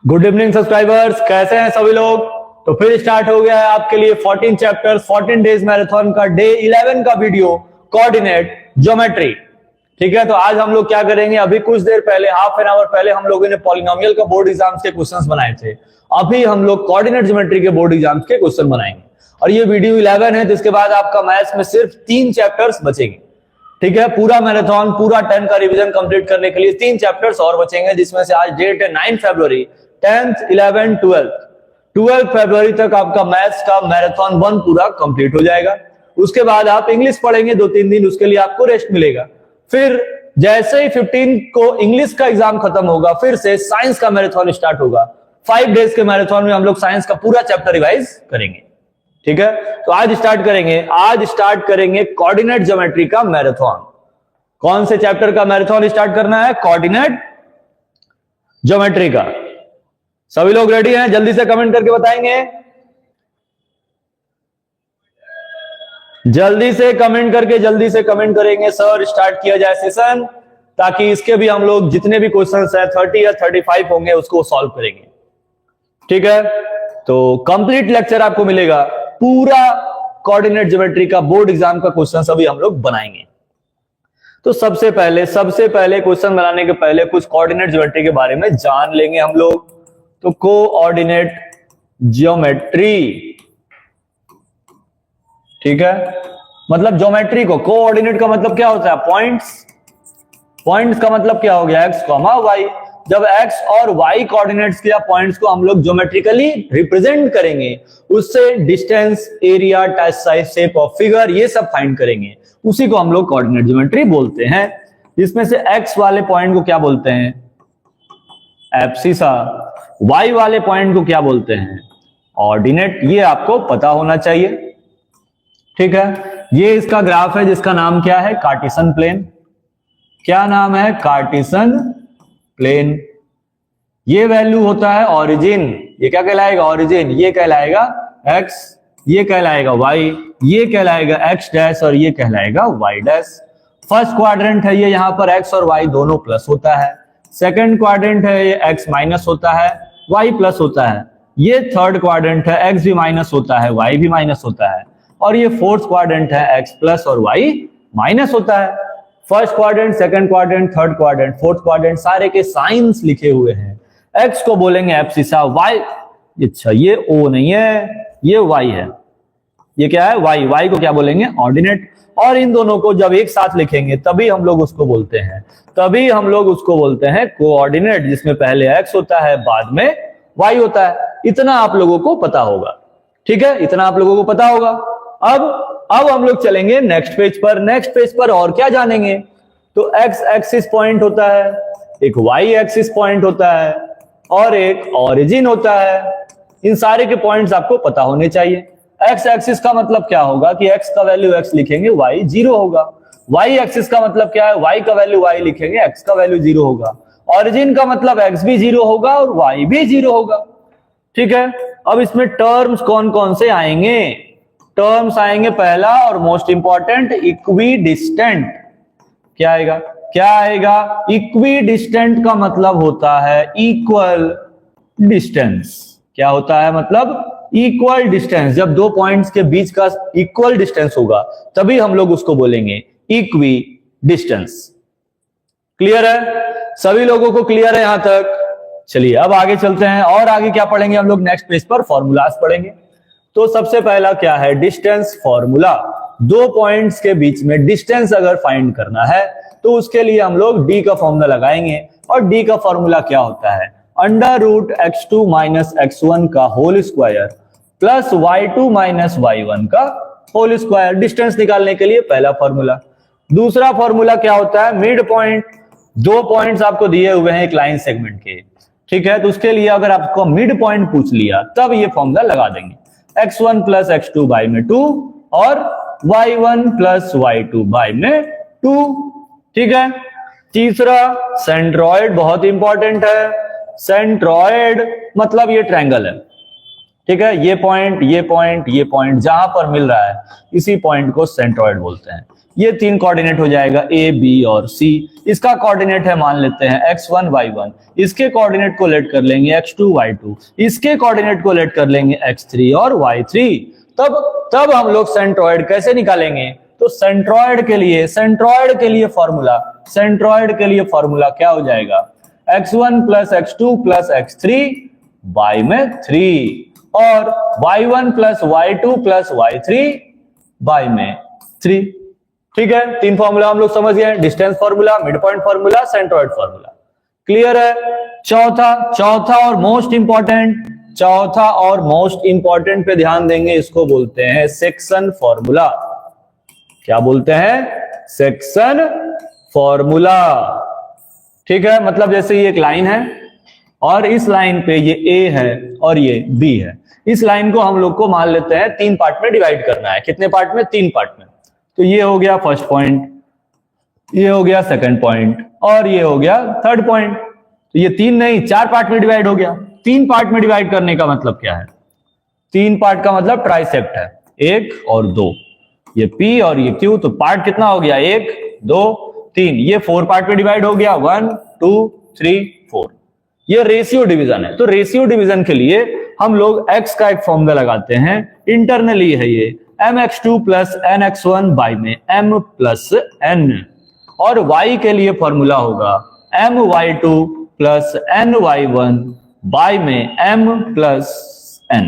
Good evening subscribers, कैसे हैं सभी लोग। तो फिर स्टार्ट हो गया है आपके लिए 14 चैप्टर्स 14 डेज मैराथन का डे 11 का वीडियो कोऑर्डिनेट ज्योमेट्री। ठीक है, तो आज हम लोग क्या करेंगे, अभी कुछ देर पहले हाफ एन आवर पहले हम लोगों ने पॉलिनोमियल का बोर्ड एग्जाम्स के क्वेश्चंस बनाए थे। अभी हम लोग कोऑर्डिनेट ज्योमेट्री के बोर्ड एग्जाम्स के क्वेश्चन बनाएंगे और ये वीडियो 11 है, जिसके बाद आपका मैथ्स में सिर्फ 3 चैप्टर्स बचेंगे। ठीक है, पूरा मैराथन पूरा 10 का रिवीजन कंप्लीट करने के लिए 3 चैप्टर्स और बचेंगे, जिसमें से आज डेट है 9 फरवरी, 10th 11th 12 फरवरी तक आपका मैथ्स का मैराथन 1 पूरा कंप्लीट हो जाएगा। उसके बाद आप इंग्लिश पढ़ेंगे 2-3 दिन, उसके लिए आपको रेस्ट मिलेगा। फिर जैसे ही 15 को इंग्लिश का एग्जाम खत्म होगा, फिर से साइंस का मैराथन स्टार्ट होगा। 5 डेज के मैराथन में हम लोग साइंस का पूरा चैप्टर रिवाइज करेंगे। ठीक है, तो आज स्टार्ट करेंगे कोऑर्डिनेट ज्योमेट्री का मैराथन। कौन से चैप्टर का मैराथन स्टार्ट करना है? कोऑर्डिनेट ज्योमेट्री का। सभी लोग रेडी हैं? जल्दी से कमेंट करके बताएंगे, जल्दी से कमेंट करेंगे सर, स्टार्ट किया जाए सेशन, ताकि इसके भी हम लोग जितने भी क्वेश्चंस है 30 या 35 होंगे उसको सॉल्व करेंगे। ठीक है, तो कंप्लीट लेक्चर आपको मिलेगा, पूरा कोऑर्डिनेट ज्योमेट्री का बोर्ड एग्जाम का क्वेश्चन अभी हम लोग बनाएंगे। तो सबसे पहले क्वेश्चन बनाने के पहले कुछ कोऑर्डिनेट ज्योमेट्री के बारे में जान लेंगे हम लोग। तो कोऑर्डिनेट ज्योमेट्री, ठीक है, मतलब ज्योमेट्री को, कोऑर्डिनेट का मतलब क्या होता है? पॉइंट्स का मतलब क्या हो गया? X comma Y. जब एक्स और वाई कोऑर्डिनेट्स के पॉइंट्स को हम लोग ज्योमेट्रिकली रिप्रेजेंट करेंगे, उससे distance, area, touch size, shape of figure, ये सब फाइंड करेंगे, उसी को हम लोग कोऑर्डिनेट ज्योमेट्री बोलते हैं। इसमें से एक्स वाले पॉइंट को क्या बोलते हैं? एब्सिसा। वाई वाले पॉइंट को क्या बोलते हैं? ऑर्डिनेट। ये आपको पता होना चाहिए। ठीक है, ये इसका ग्राफ है जिसका नाम क्या है? Cartesian plane. क्या नाम है? Cartesian plane. ये वैल्यू होता है ओरिजिन। ये क्या कहलाएगा? ओरिजिन। ये कहलाएगा एक्स, ये कहलाएगा वाई, ये कहलाएगा एक्स डैश और ये कहलाएगा वाई डैश। फर्स्ट क्वाड्रेंट है ये, यहां पर एक्स और वाई दोनों प्लस होता है। सेकंड क्वाड्रेंट है ये, एक्स माइनस होता है, वाई प्लस होता है। ये थर्ड क्वाड्रेंट है, एक्स भी माइनस होता है, वाई भी माइनस होता है। और ये फोर्थ क्वाड्रेंट है, एक्स प्लस और वाई माइनस होता है। First quadrant, second quadrant, third quadrant, fourth quadrant, सारे के साइंस लिखे हुए हैं। एक्स को बोलेंगे एब्सिसा, वाई, अच्छा ये ओ नहीं है, ये वाई है। ये क्या है? वाई। वाई को क्या बोलेंगे? ऑर्डिनेट। और इन दोनों को जब एक साथ लिखेंगे तभी हम लोग उसको बोलते हैं कोऑर्डिनेट, जिसमें पहले एक्स होता है, बाद में वाई होता है। इतना आप लोगों को पता होगा। ठीक है, इतना आप लोगों को पता होगा। अब हम लोग चलेंगे नेक्स्ट पेज पर और क्या जानेंगे? तो एक्स एक्सिस पॉइंट होता है, एक वाई एक्सिस पॉइंट होता है और एक ऑरिजिन होता है। इन सारे के पॉइंट्स आपको पता होने चाहिए। एक्स एक्सिस का मतलब क्या होगा कि एक्स का वैल्यू एक्स लिखेंगे, वाई 0 होगा। वाई एक्सिस का मतलब क्या है? वाई का वैल्यू वाई लिखेंगे, एक्स का वैल्यू 0 होगा। ऑरिजिन का मतलब एक्स भी 0 होगा और वाई भी 0 होगा। ठीक है, अब इसमें टर्म्स कौन कौन से आएंगे? टर्म्स आएंगे, पहला और मोस्ट इंपॉर्टेंट, इक्विडिस्टेंट। क्या आएगा? इक्विडिस्टेंट का मतलब होता है इक्वल डिस्टेंस। क्या होता है? मतलब इक्वल डिस्टेंस। जब दो पॉइंट्स के बीच का इक्वल डिस्टेंस होगा तभी हम लोग उसको बोलेंगे इक्वी डिस्टेंस। क्लियर है? सभी लोगों को क्लियर है यहां तक? चलिए अब आगे चलते हैं। और आगे क्या पढ़ेंगे हम लोग? नेक्स्ट पेज पर फॉर्मूलाज पढ़ेंगे। तो सबसे पहला क्या है? Distance formula. दो पॉइंट्स के बीच में डिस्टेंस अगर फाइंड करना है तो उसके लिए हम लोग डी का फॉर्मूला लगाएंगे। और डी का फॉर्मूला क्या होता है? Under root x2 minus x1 का whole square plus y2 minus y1 का होल स्क्वायर। डिस्टेंस निकालने के लिए पहला फॉर्मूला। दूसरा फॉर्मूला क्या होता है? Mid point. दो पॉइंट्स आपको दिए हुए हैं एक लाइन सेगमेंट के। ठीक है, तो उसके लिए अगर आपको मिड पॉइंट पूछ लिया तब ये फॉर्मूला लगा देंगे, x1 प्लस x2 बाई में 2 और y1 प्लस y2 बाई में 2। ठीक है, तीसरा सेंट्रॉइड, बहुत इंपॉर्टेंट है। सेंट्रॉइड मतलब ये ट्रायंगल है। ठीक है, ये पॉइंट जहां पर मिल रहा है इसी पॉइंट को सेंट्रॉइड बोलते हैं। ये 3 कोऑर्डिनेट हो जाएगा A, B और C। इसका कोऑर्डिनेट है मान लेते हैं x1, y1, इसके कोऑर्डिनेट को लेट कर लेंगे x2, y2, इसके कोऑर्डिनेट को लेट कर लेंगे x3 और y3। तब हम लोग सेंट्रॉइड कैसे निकालेंगे? तो सेंट्रॉइड के लिए फॉर्मूला क्या हो जाएगा? x1 plus x2 plus x3 y में 3 और y1 plus y2 plus y3 y में 3। ठीक है, 3 फॉर्मूला हम लोग समझ गए, distance formula, mid point formula, centroid formula. Clear है? चौथा और मोस्ट इंपॉर्टेंट पे ध्यान देंगे, इसको बोलते हैं सेक्शन फॉर्मूला। क्या बोलते हैं? Section formula. ठीक है, मतलब जैसे ये एक लाइन है और इस लाइन पे ये A है और ये B है। इस लाइन को हम लोग को मान लेते हैं 3 पार्ट में डिवाइड करना है। कितने पार्ट में? 3 पार्ट में। तो ये हो गया फर्स्ट पॉइंट, ये हो गया सेकंड पॉइंट और ये हो गया थर्ड पॉइंट। तो ये 3 नहीं 4 पार्ट में डिवाइड हो गया। 3 पार्ट में डिवाइड करने का मतलब क्या है? 3 पार्ट का मतलब ट्राइसेप्ट है, 1 और 2, ये P और ये Q। तो पार्ट कितना हो गया? 1 2 3। ये 4 पार्ट में डिवाइड हो गया, 1 2 3 4। ये रेशियो डिवीजन है। तो रेशियो डिवीजन के लिए हम लोग x का एक फॉर्मूला लगाते हैं, इंटरनली है ये mx2 प्लस nx1 बाई में m प्लस n, और y के लिए फॉर्मूला होगा my2 प्लस ny1 बाई में m प्लस n।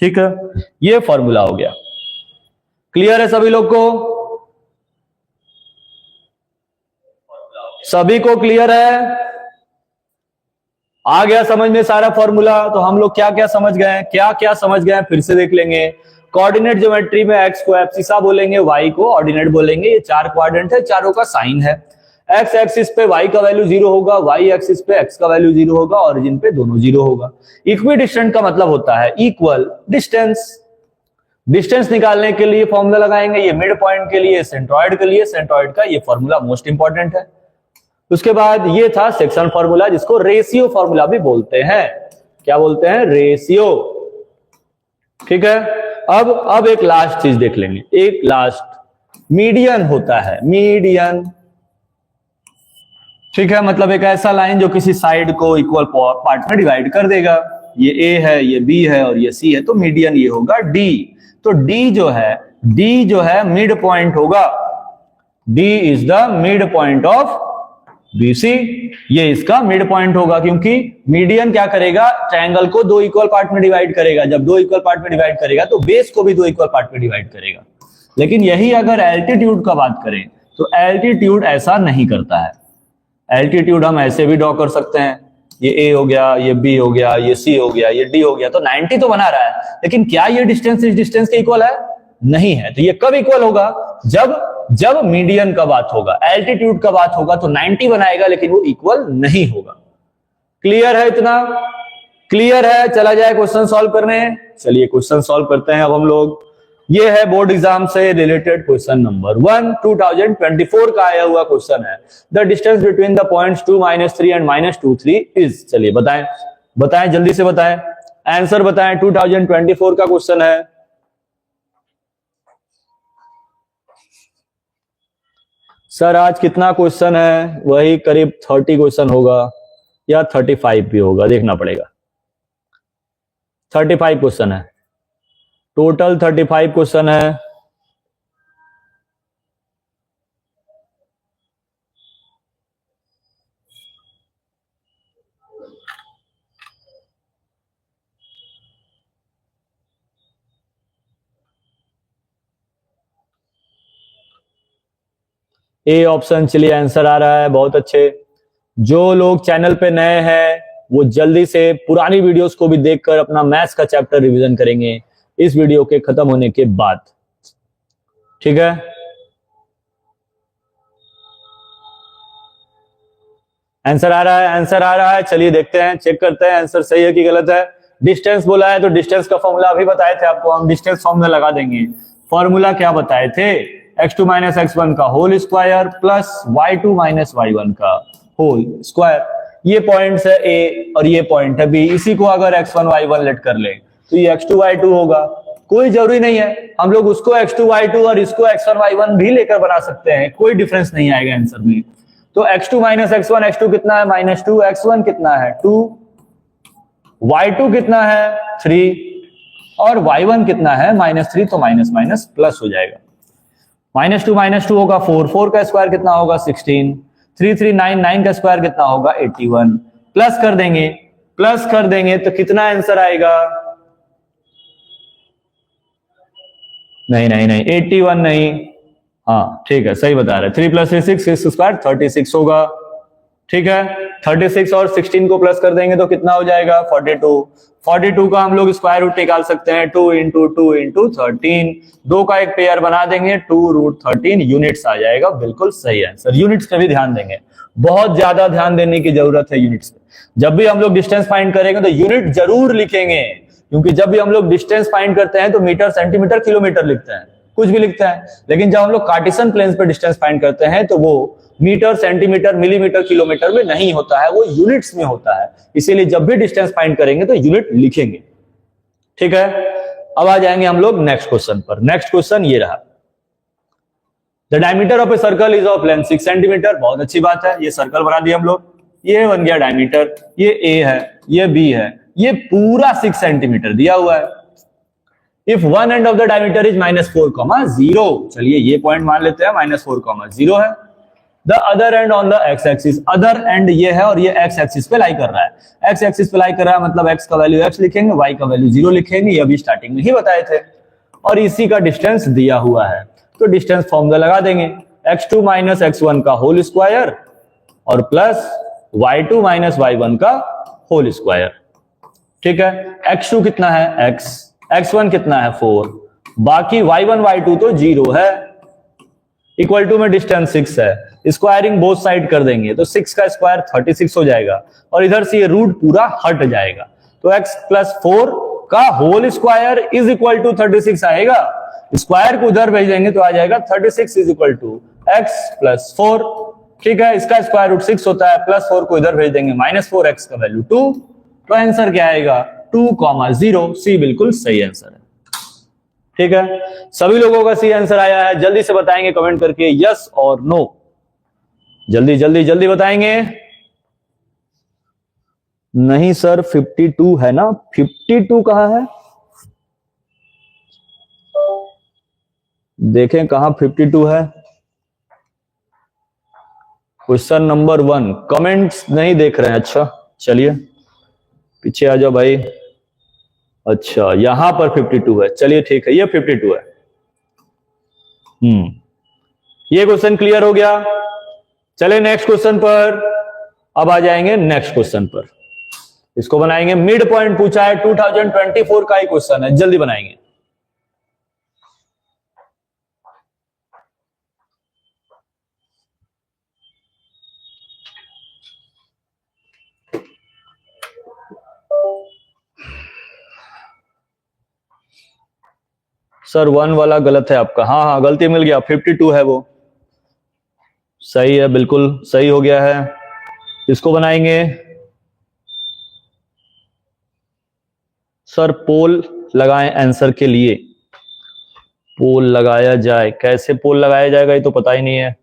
ठीक है, ये फॉर्मूला हो गया। क्लियर है सभी लोग को? सभी को क्लियर है? आ गया समझ में सारा फॉर्मूला? तो हम लोग क्या क्या समझ गए, फिर से देख लेंगे। कोऑर्डिनेट ज्योमेट्री में x को एब्सिसा बोलेंगे, y को ऑर्डिनेट बोलेंगे। ये 4 क्वाड्रेंट है, चारों का साइन है। x एक्सिस पे y का वैल्यू 0 होगा, y एक्सिस पे x का वैल्यू 0 होगा, ऑरिजिन पे दोनों 0 होगा। इक्विडिस्टेंट का मतलब होता है इक्वल डिस्टेंस। डिस्टेंस निकालने के लिए फॉर्मूला लगाएंगे, ये मिड पॉइंट के लिए, सेंट्रॉइड के लिए। सेंट्रॉइड का ये फॉर्मूला मोस्ट इंपॉर्टेंट है। उसके बाद ये था सेक्शन फॉर्मूला, जिसको रेशियो फॉर्मूला भी बोलते हैं। क्या बोलते हैं? रेशियो। ठीक है, अब एक लास्ट चीज देख लेंगे। एक लास्ट मीडियन होता है, मीडियन। ठीक है, मतलब एक ऐसा लाइन जो किसी साइड को इक्वल पार्ट में डिवाइड कर देगा। ये A है, ये B है और ये C है, तो मीडियन ये होगा D। तो D जो है मिड पॉइंट होगा। D is the mid point of BC। ये इसका मिड पॉइंट होगा, क्योंकि मीडियन क्या करेगा? ट्रायंगल को 2 इक्वल पार्ट में डिवाइड करेगा। जब 2 इक्वल पार्ट में डिवाइड करेगा तो बेस को भी 2 इक्वल पार्ट में डिवाइड करेगा। लेकिन यही अगर एल्टीट्यूड का बात करें तो एल्टीट्यूड ऐसा नहीं करता है। एल्टीट्यूड हम ऐसे भी ड्रॉ कर सकते हैं, ये A हो गया, ये B हो गया, ये C हो गया, ये D हो गया, तो 90 तो बना रहा है। लेकिन क्या ये डिस्टेंस इस डिस्टेंस के इक्वल है? नहीं है। तो ये कब इक्वल होगा? जब मीडियन का बात होगा, एल्टीट्यूड का बात होगा तो 90 बनाएगा, लेकिन वो इक्वल नहीं होगा। क्लियर है? इतना क्लियर है? चला जाए क्वेश्चन सॉल्व करने। चलिए क्वेश्चन सॉल्व करते हैं अब हम लोग। ये है बोर्ड एग्जाम से रिलेटेड क्वेश्चन नंबर 1, 2024 का आया हुआ क्वेश्चन है। The distance between the points 2 -3 and -2 3 is. चलिए बताएं जल्दी से बताएं, आंसर बताएं। 2024 का क्वेश्चन है। सर आज कितना क्वेश्चन है? वही करीब 30 क्वेश्चन होगा या 35 भी होगा, देखना पड़ेगा। 35 क्वेश्चन है टोटल, 35 क्वेश्चन है। A option. चलिए आंसर आ रहा है, बहुत अच्छे। जो लोग चैनल पे नए हैं वो जल्दी से पुरानी वीडियोस को भी देखकर अपना मैथ्स का चैप्टर रिवीजन करेंगे इस वीडियो के खत्म होने के बाद। ठीक है, आंसर आ रहा है। चलिए देखते हैं, चेक करते हैं आंसर सही है कि गलत है। डिस्टेंस बोला है तो डिस्टेंस का फॉर्मूला अभी बताए थे आपको, हम डिस्टेंस फॉर्मूला लगा देंगे। फॉर्मूला क्या बताए थे? x2 - x1 का whole square plus y2 - y1 का होल स्क्वायर। ये पॉइंट्स है A और ये पॉइंट है B। इसी को अगर x1 y1 लेट कर ले तो ये x2 y2 होगा। कोई जरूरी नहीं है, हम लोग उसको x2 y2 और इसको x1 y1 भी लेकर बना सकते हैं, कोई डिफरेंस नहीं आएगा आंसर में। तो x2 माइनस x1, x2 कितना है -2, x1 कितना है 2, y2 कितना है 3 और y1 कितना है -3, तो माइनस माइनस प्लस हो जाएगा। -2 होगा 4, 4 का स्क्वायर कितना होगा 16, 3 3 9, 9 का स्क्वायर कितना होगा 81, प्लस कर देंगे तो कितना आंसर आएगा, नहीं 81 नहीं, हाँ ठीक है सही बता रहे, 3 + 3 6, 6 स्क्वायर 36 होगा, ठीक है। 36 और 16 को प्लस कर देंगे तो कितना हो जाएगा 42 का हम लोग स्क्वायर रूट निकाल सकते हैं, 2 × 2 × 13, 2 का एक पेयर बना देंगे 2√13 यूनिट्स आ जाएगा, बिल्कुल सही आंसर। यूनिट्स पे भी ध्यान देंगे, बहुत ज्यादा ध्यान देने की जरूरत है यूनिट्स पे। जब भी हम लोग डिस्टेंस फाइंड करेंगे तो यूनिट जरूर लिखेंगे, क्योंकि जब भी हम लोग डिस्टेंस फाइंड करते हैं तो मीटर, सेंटीमीटर, किलोमीटर लिखते हैं, कुछ भी लिखते हैं, लेकिन जब हम लोग कार्टेशियन प्लेन्स पे डिस्टेंस फाइंड करते हैं तो वो मीटर, सेंटीमीटर, मिलीमीटर, किलोमीटर में नहीं होता है, वो यूनिट्स में होता है। इसीलिए जब भी डिस्टेंस फाइंड करेंगे तो यूनिट लिखेंगे, ठीक है। अब आ जाएंगे हम लोग नेक्स्ट क्वेश्चन पर। नेक्स्ट क्वेश्चन ये रहा, the diameter of a circle is of length 6 centimetre. बहुत अच्छी बात है, ये सर्कल बना दिया हम लोग, ये बन गया डायमीटर, ये ए है, ये बी है, ये पूरा 6 सेंटीमीटर दिया हुआ है। If one end of the diameter is -4, 0, चलिए ये पॉइंट मान लेते हैं -4, 0 है। The other and on the x axis, other and ये है और ये एक्स एक्सिस पे लाई कर रहा है, एक्स एक्सिस पे लाई कर रहा है मतलब एक्स का वैल्यू x लिखेंगे, y का वैल्यू 0 लिखेंगे, ये अभी स्टार्टिंग में ही बताए थे, और इसी का डिस्टेंस दिया हुआ है, तो डिस्टेंस फॉर्मूला लगा देंगे, x2 - x1 का होल स्क्वायर और प्लस y2 - y1 का होल स्क्वायर, ठीक है। x2 कितना है x, x1 कितना है 4, बाकी y1 y2 तो 0 है, इक्वल टू में डिस्टेंस 6 है, स्क्वायरिंग बोथ साइड कर देंगे तो 6 का स्क्वायर 36 हो जाएगा, और इधर से ये रूट पूरा हट जाएगा, तो x + 4 का whole square is equal to 36 आएगा, स्क्वायर को उधर भेज देंगे तो आ जाएगा 36 इज इक्वल टू x + 4, ठीक है। इसका स्क्वायर रूट 6 होता है, +4 को इधर भेज देंगे -4x का वैल्यू 2, तो आंसर क्या आएगा 2, 0, सी बिल्कुल सही आंसर है, ठीक है। सभी लोगों का सी आंसर आया है, जल्दी से बताएंगे कमेंट करके यस और नो, जल्दी जल्दी जल्दी बताएंगे। नहीं सर 52 है ना, 52 कहां है, देखें कहां 52 है। क्वेश्चन नंबर 1 कमेंट्स नहीं देख रहे हैं, अच्छा चलिए पीछे आ जाओ भाई, अच्छा यहां पर 52 है, चलिए ठीक है, ये 52 है। ये क्वेश्चन क्लियर हो गया। चले नेक्स्ट क्वेश्चन पर, अब आ जाएंगे नेक्स्ट क्वेश्चन पर, इसको बनाएंगे, मिड पॉइंट पूछा है, 2024 का ही क्वेश्चन है, जल्दी बनाएंगे। सर 1 वाला गलत है आपका, हाँ गलती मिल गया, 52 है वो, सही है, बिल्कुल सही हो गया है। इसको बनाएंगे सर, पोल लगाएं आंसर के लिए, पोल लगाया जाए, कैसे पोल लगाया जाएगा ये तो पता ही नहीं है।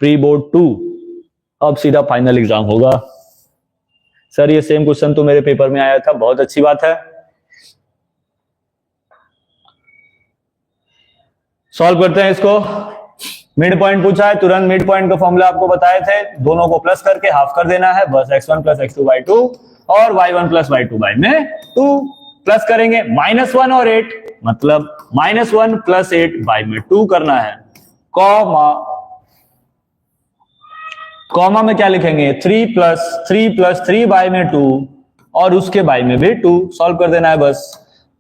प्री बोर्ड 2, अब सीधा फाइनल एग्जाम होगा। सर ये सेम क्वेश्चन तो मेरे पेपर में आया था, बहुत अच्छी बात है। सॉल्व करते हैं इसको। मिड पॉइंट पूछा है, तुरंत मिड पॉइंट का फॉर्मूला आपको बताए थे, दोनों को प्लस करके हाफ कर देना है, बस x1 + x2/2 और y1 + y2/2 प्लस करेंगे, -1 और 8 मतलब -1 + 8/2 करना है, कॉमा में क्या लिखेंगे 3 + 3/2 और उसके बाय में भी 2, सॉल्व कर देना है बस।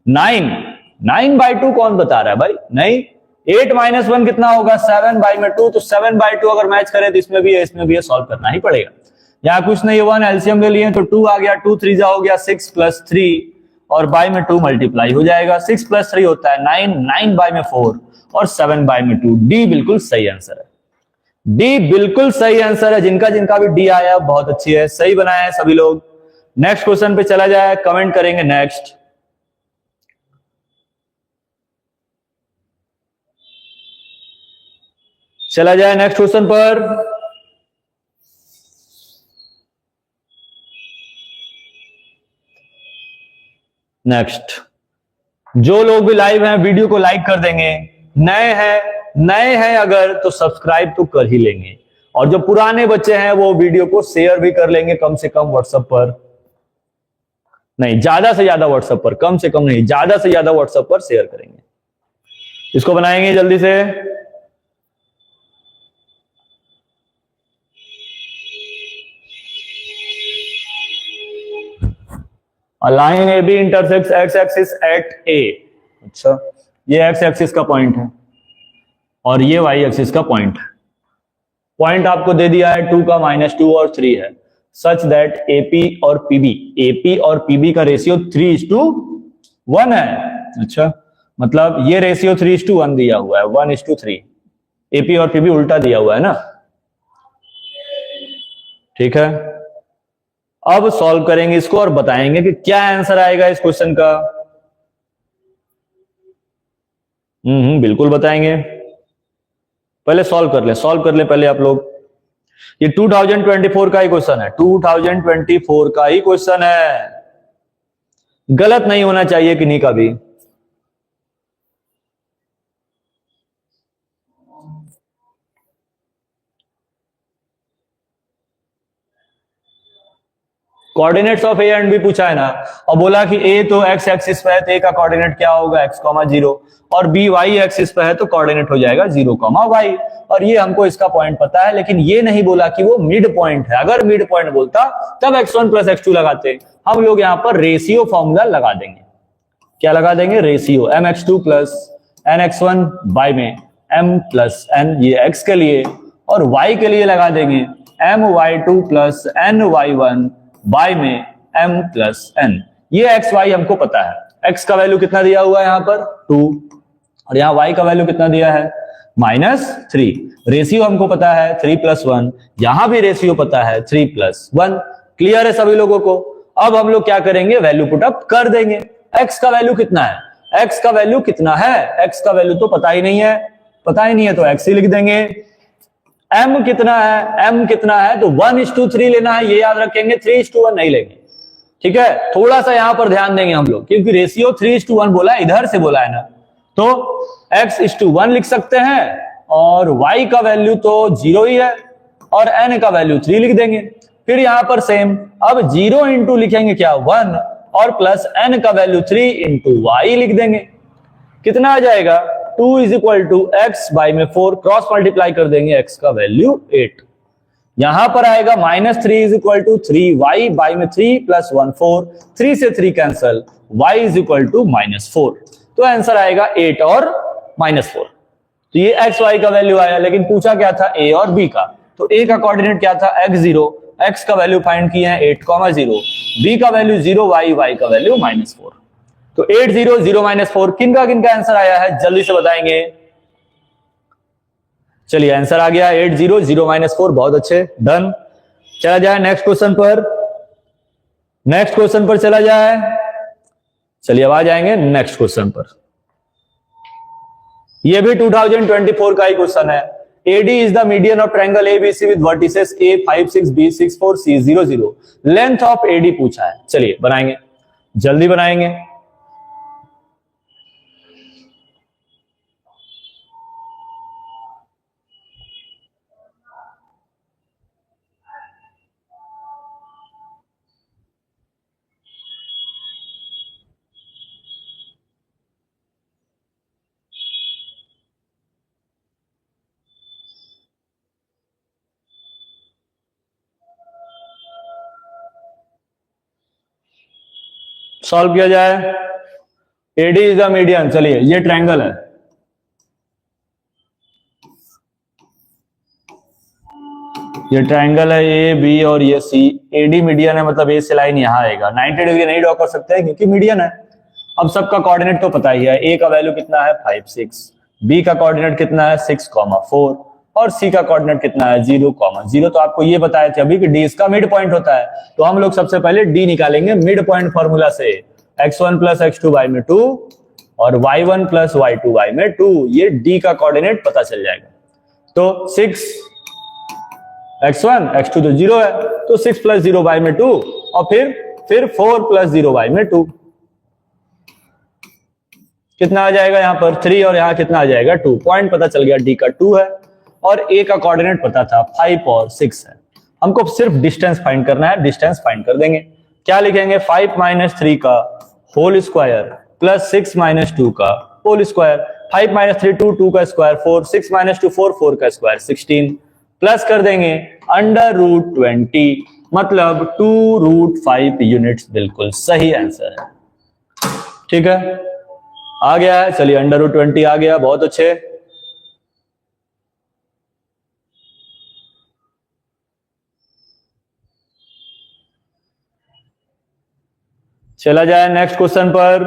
9/2 कौन बता रहा है भाई, नहीं 8 - 1 कितना होगा 7/2, तो 7/2 अगर मैच करें तो इसमें भी है इसमें भी है, सॉल्व करना ही पड़ेगा। यहाँ कुछ नहीं, 1 एलसीएम ले लिए तो 2 आ गया, 2 3 जा हो गया 6 + 3 और बाय में 2 मल्टीप्लाई हो जाएगा, 6 + 3 होता है 9, 9 बाय में 4 और 7/2, डी बिल्कुल सही आंसर है। डी बिल्कुल सही आंसर है। जिनका जिनका भी डी आया बहुत अच्छी है, सही बनाया है सभी लोग। नेक्स्ट क्वेश्चन पे चला जाए, कमेंट करेंगे नेक्स्ट। चला जाए नेक्स्ट क्वेश्चन पर। नेक्स्ट, जो लोग भी लाइव हैं वीडियो को लाइक कर देंगे। नए हैं अगर तो सब्सक्राइब तो कर ही लेंगे, और जो पुराने बच्चे हैं वो वीडियो को शेयर भी कर लेंगे, कम से कम व्हाट्सएप पर नहीं, ज्यादा से ज्यादा व्हाट्सएप पर, कम से कम नहीं, ज्यादा से ज्यादा व्हाट्सएप पर शेयर करेंगे। इसको बनाएंगे जल्दी से। Line A B intersects X axis at A. अच्छा, ये एक्स एक्सिस का पॉइंट है और ये वाई एक्सिस का पॉइंट है। पॉइंट आपको दे दिया है 2 का, -2 और 3 है, सच दैट एपी और पीबी का रेशियो 3:1 है। अच्छा, मतलब ये रेशियो 3:1 दिया हुआ है, 1:3। एपी और पीबी उल्टा दिया हुआ है ना, ठीक है। अब सॉल्व करेंगे इसको और बताएंगे कि क्या आंसर आएगा इस क्वेश्चन का। बिल्कुल बताएंगे। पहले सॉल्व कर ले पहले आप लोग। ये 2024 का ही क्वेश्चन है, 2024 का ही क्वेश्चन है, गलत नहीं होना चाहिए किन्हीं का भी। Coordinates of A and B पूछा है ना, और बोला कि ए तो एक्स एक्सिस पे है तो ए का कोऑर्डिनेट क्या होगा, x,0, और बी वाई एक्सिस पे है तो कोऑर्डिनेट हो जाएगा 0,y। और ये हमको इसका पॉइंट पता है, लेकिन ये नहीं बोला कि वो मिड पॉइंट है। अगर मिड पॉइंट बोलता तब x1 + x2 लगाते। हम लोग यहां पर रेशियो फॉर्मूला लगा देंगे। क्या लगा देंगे? रेशियो, mx2 + nx1 बाय में m + n, ये x के लिए, और y के लिए लगा देंगे my2 + ny1 बाय में m + n। ये x y हमको पता है। x का वैल्यू कितना दिया हुआ है यहाँ पर 2, और यहाँ y का वैल्यू कितना दिया है -3। रेशियो हमको पता है 3 + 1, यहां भी रेशियो पता है 3 + 1। क्लियर है सभी लोगों को? अब हम लोग क्या करेंगे, वैल्यू पुट अप कर देंगे। x का वैल्यू कितना है, x का वैल्यू कितना है, x का वैल्यू तो पता ही नहीं है तो x ही लिख देंगे। m कितना है तो 1:3 लेना है, ये याद रखेंगे, 3:1 नहीं लेंगे, ठीक है। थोड़ा सा यहां पर ध्यान देंगे हम लोग, क्योंकि रेशियो 3:1 बोला है, इधर से बोला है ना, तो x:1 लिख सकते हैं, और y का वैल्यू तो 0 ही है, और n का वैल्यू 3 लिख देंगे। फिर यहां पर सेम, अब 0 इंटू लिखेंगे क्या 1, और प्लस n का वैल्यू 3 इंटू y लिख देंगे। कितना आ जाएगा 2 = x/4, क्रॉस मल्टीप्लाई कर देंगे, x का वैल्यू 8। यहां पर आएगा -3 = 3y/3 + 1 4, 3 से 3 कैंसल, y = -4। तो आंसर आएगा 8 और -4। तो ये x y का वैल्यू आया, लेकिन पूछा क्या था a और b का। तो a का कोऑर्डिनेट क्या था x0, x का वैल्यू फाइंड किए हैं 8,0, b का वैल्यू 0, y का वैल्यू -4। तो 8 0 0 -4 किनका आंसर आया है, जल्दी से बताएंगे। चलिए आंसर आ गया 8 0 0 -4, बहुत अच्छे, डन। चला जाए नेक्स्ट क्वेश्चन पर चला जाए। चलिए अब आ जाएंगे नेक्स्ट क्वेश्चन पर। ये भी 2024 का ही क्वेश्चन है। AD is the median of triangle ABC with vertices A 5 6 B 6 4 C 0 0। Length of AD पूछा है। चलिए बनाएंगे, जल्दी बनाएंगे। सॉल्व किया जाए। AD is the median. चलिए ये ट्रायंगल है, ये ट्रायंगल है ए बी और ये सी। AD मीडियन है, मतलब ए से लाइन यहां आएगा। 90 डिग्री नहीं ड्रॉ कर सकते हैं क्योंकि मीडियन है। अब सबका कोऑर्डिनेट तो पता ही है, ए का वैल्यू कितना है 5 6, बी का कोऑर्डिनेट कितना है 6,4, और सी का कोऑर्डिनेट कितना है 0,0। तो आपको ये बताए थे अभी कि डी इसका मिड पॉइंट होता है, तो हम लोग सबसे पहले डी निकालेंगे मिड पॉइंट फॉर्मूला से। x1 प्लस x2 y में 2 और y1 प्लस y2 y में 2, ये डी का कोऑर्डिनेट पता चल जाएगा। तो 6 x1 x2 तो 0 है, तो 6 प्लस 0 y में 2 और फिर 4 प्लस 0 y में 2, कितना आ जाएगा यहाँ पर 3 और यहाँ कितना आ जाएगा 2। पॉइंट पता चल गया डी का 2 है और ए का कोऑर्डिनेट पता था 5 और 6 है। हमको सिर्फ डिस्टेंस फाइंड करना है, डिस्टेंस फाइंड कर देंगे। क्या लिखेंगे 5 माइनस 3 का होल स्क्वायर प्लस 6 माइनस 2 का होल स्क्वायर। 5 माइनस 3 2, 2 का स्क्वायर 4, 6 माइनस 2 4, 4 का स्क्वायर 16, प्लस कर देंगे अंडर रूट 20 मतलब 2√5 यूनिट्स। बिल्कुल सही आंसर है, ठीक है, आ गया है। चलिए अंडर रूट 20 आ गया, बहुत अच्छे। चला जाए नेक्स्ट क्वेश्चन पर,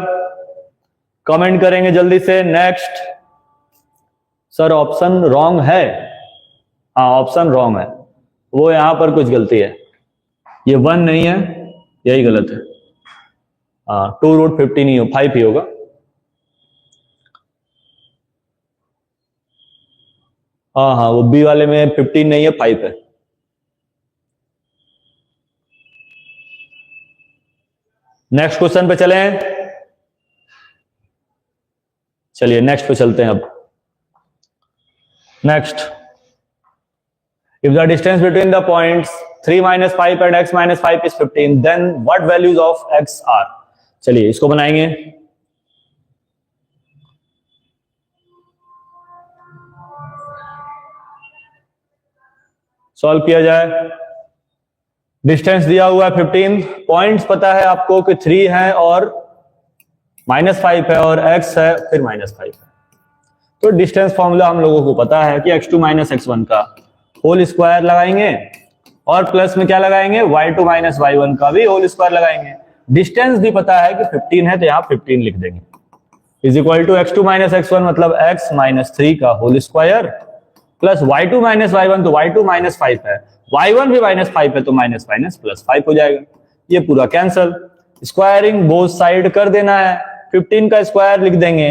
कमेंट करेंगे जल्दी से। नेक्स्ट सर ऑप्शन रॉन्ग है, हाँ ऑप्शन रॉन्ग है, वो यहां पर कुछ गलती है, ये 1 नहीं है, यही गलत है। हाँ 2√50 नहीं हो, 5 ही होगा। हाँ हाँ वो बी वाले में 15 नहीं है, 5 है। नेक्स्ट क्वेश्चन पे चलें, चलिए नेक्स्ट पे चलते हैं अब। Next, if the distance between the points 3 minus 5 and x minus 5 is 15, then what values of x are. चलिए इसको बनाएंगे। सॉल्व किया जाए। डिस्टेंस दिया हुआ है 15, पॉइंट्स पता है आपको कि 3 है और -5 है और x है फिर -5 है। तो डिस्टेंस फॉर्मूला हम लोगों को पता है कि x2 माइनस x1 का होल स्क्वायर लगाएंगे और प्लस में क्या लगाएंगे y2 माइनस y1 का भी होल स्क्वायर लगाएंगे। डिस्टेंस भी पता है कि 15 है तो यहाँ 15 लिख देंगे, is equal to x2 minus x1 मतलब x माइनस 3 का whole square plus y2 minus y1 तो y2 माइनस 5 है, y1 भी -5 है तो माइनस माइनस प्लस 5 हो जाएगा। ये पूरा कैंसल, स्क्वायरिंग बोथ साइड कर देना है। 15 का स्क्वायर लिख देंगे,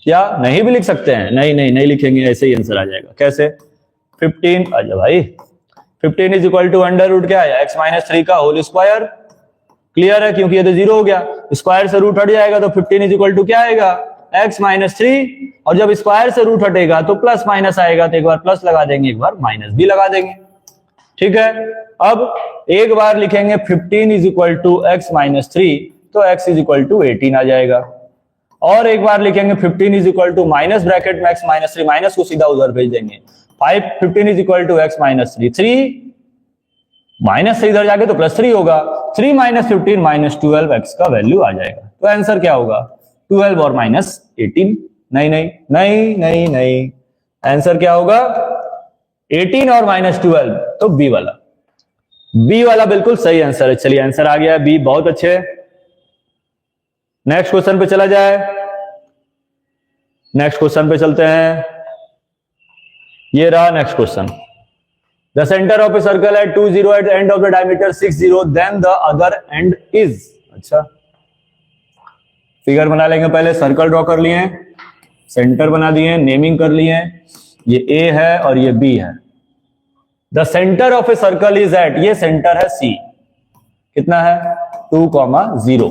या नहीं भी लिख सकते हैं, नहीं लिखेंगे, ऐसे ही आंसर आ जाएगा। कैसे 15 अच्छा भाई 15 is equal to under root क्या है x माइनस 3 का होल स्क्वायर। क्लियर है, क्योंकि ये तो 0 हो गया, स्क्वायर से रूट हट जाएगा तो 15 इज इक्वल टू क्या आएगा x माइनस 3, और जब स्क्वायर से रूट हटेगा तो प्लस माइनस आएगा, तो एक बार प्लस लगा देंगे एक बार माइनस भी लगा देंगे। ठीक है, अब एक बार लिखेंगे 15 is equal to X minus 3 तो x इज इक्वल टू 18 आ जाएगा, और एक बार लिखेंगे 15 is equal to minus bracket में x माइनस 3, माइनस को सीधा उधर भेज देंगे। 15 is equal to X minus 3, 3 minus से इधर जाके तो प्लस 3 होगा, 3 माइनस 15 माइनस 12 x का वैल्यू आ जाएगा। तो आंसर क्या होगा 12 और माइनस 18। नहीं, आंसर क्या होगा 18 और माइनस 12, तो बी वाला बिल्कुल सही आंसर है। चलिए आंसर आ गया बी, बहुत अच्छे। नेक्स्ट क्वेश्चन पे चला जाए, नेक्स्ट क्वेश्चन पे चलते हैं। ये रहा next question. The centre of a circle at 2 0 at the end of the diameter 6 0, then the other end is. अच्छा, फिगर बना लेंगे पहले। सर्कल ड्रॉ कर लिए, सेंटर बना दिए, नेमिंग कर लिए, ये ए है और ये बी है। The centre of a circle is at, ये सेंटर है सी, कितना है 2, 0।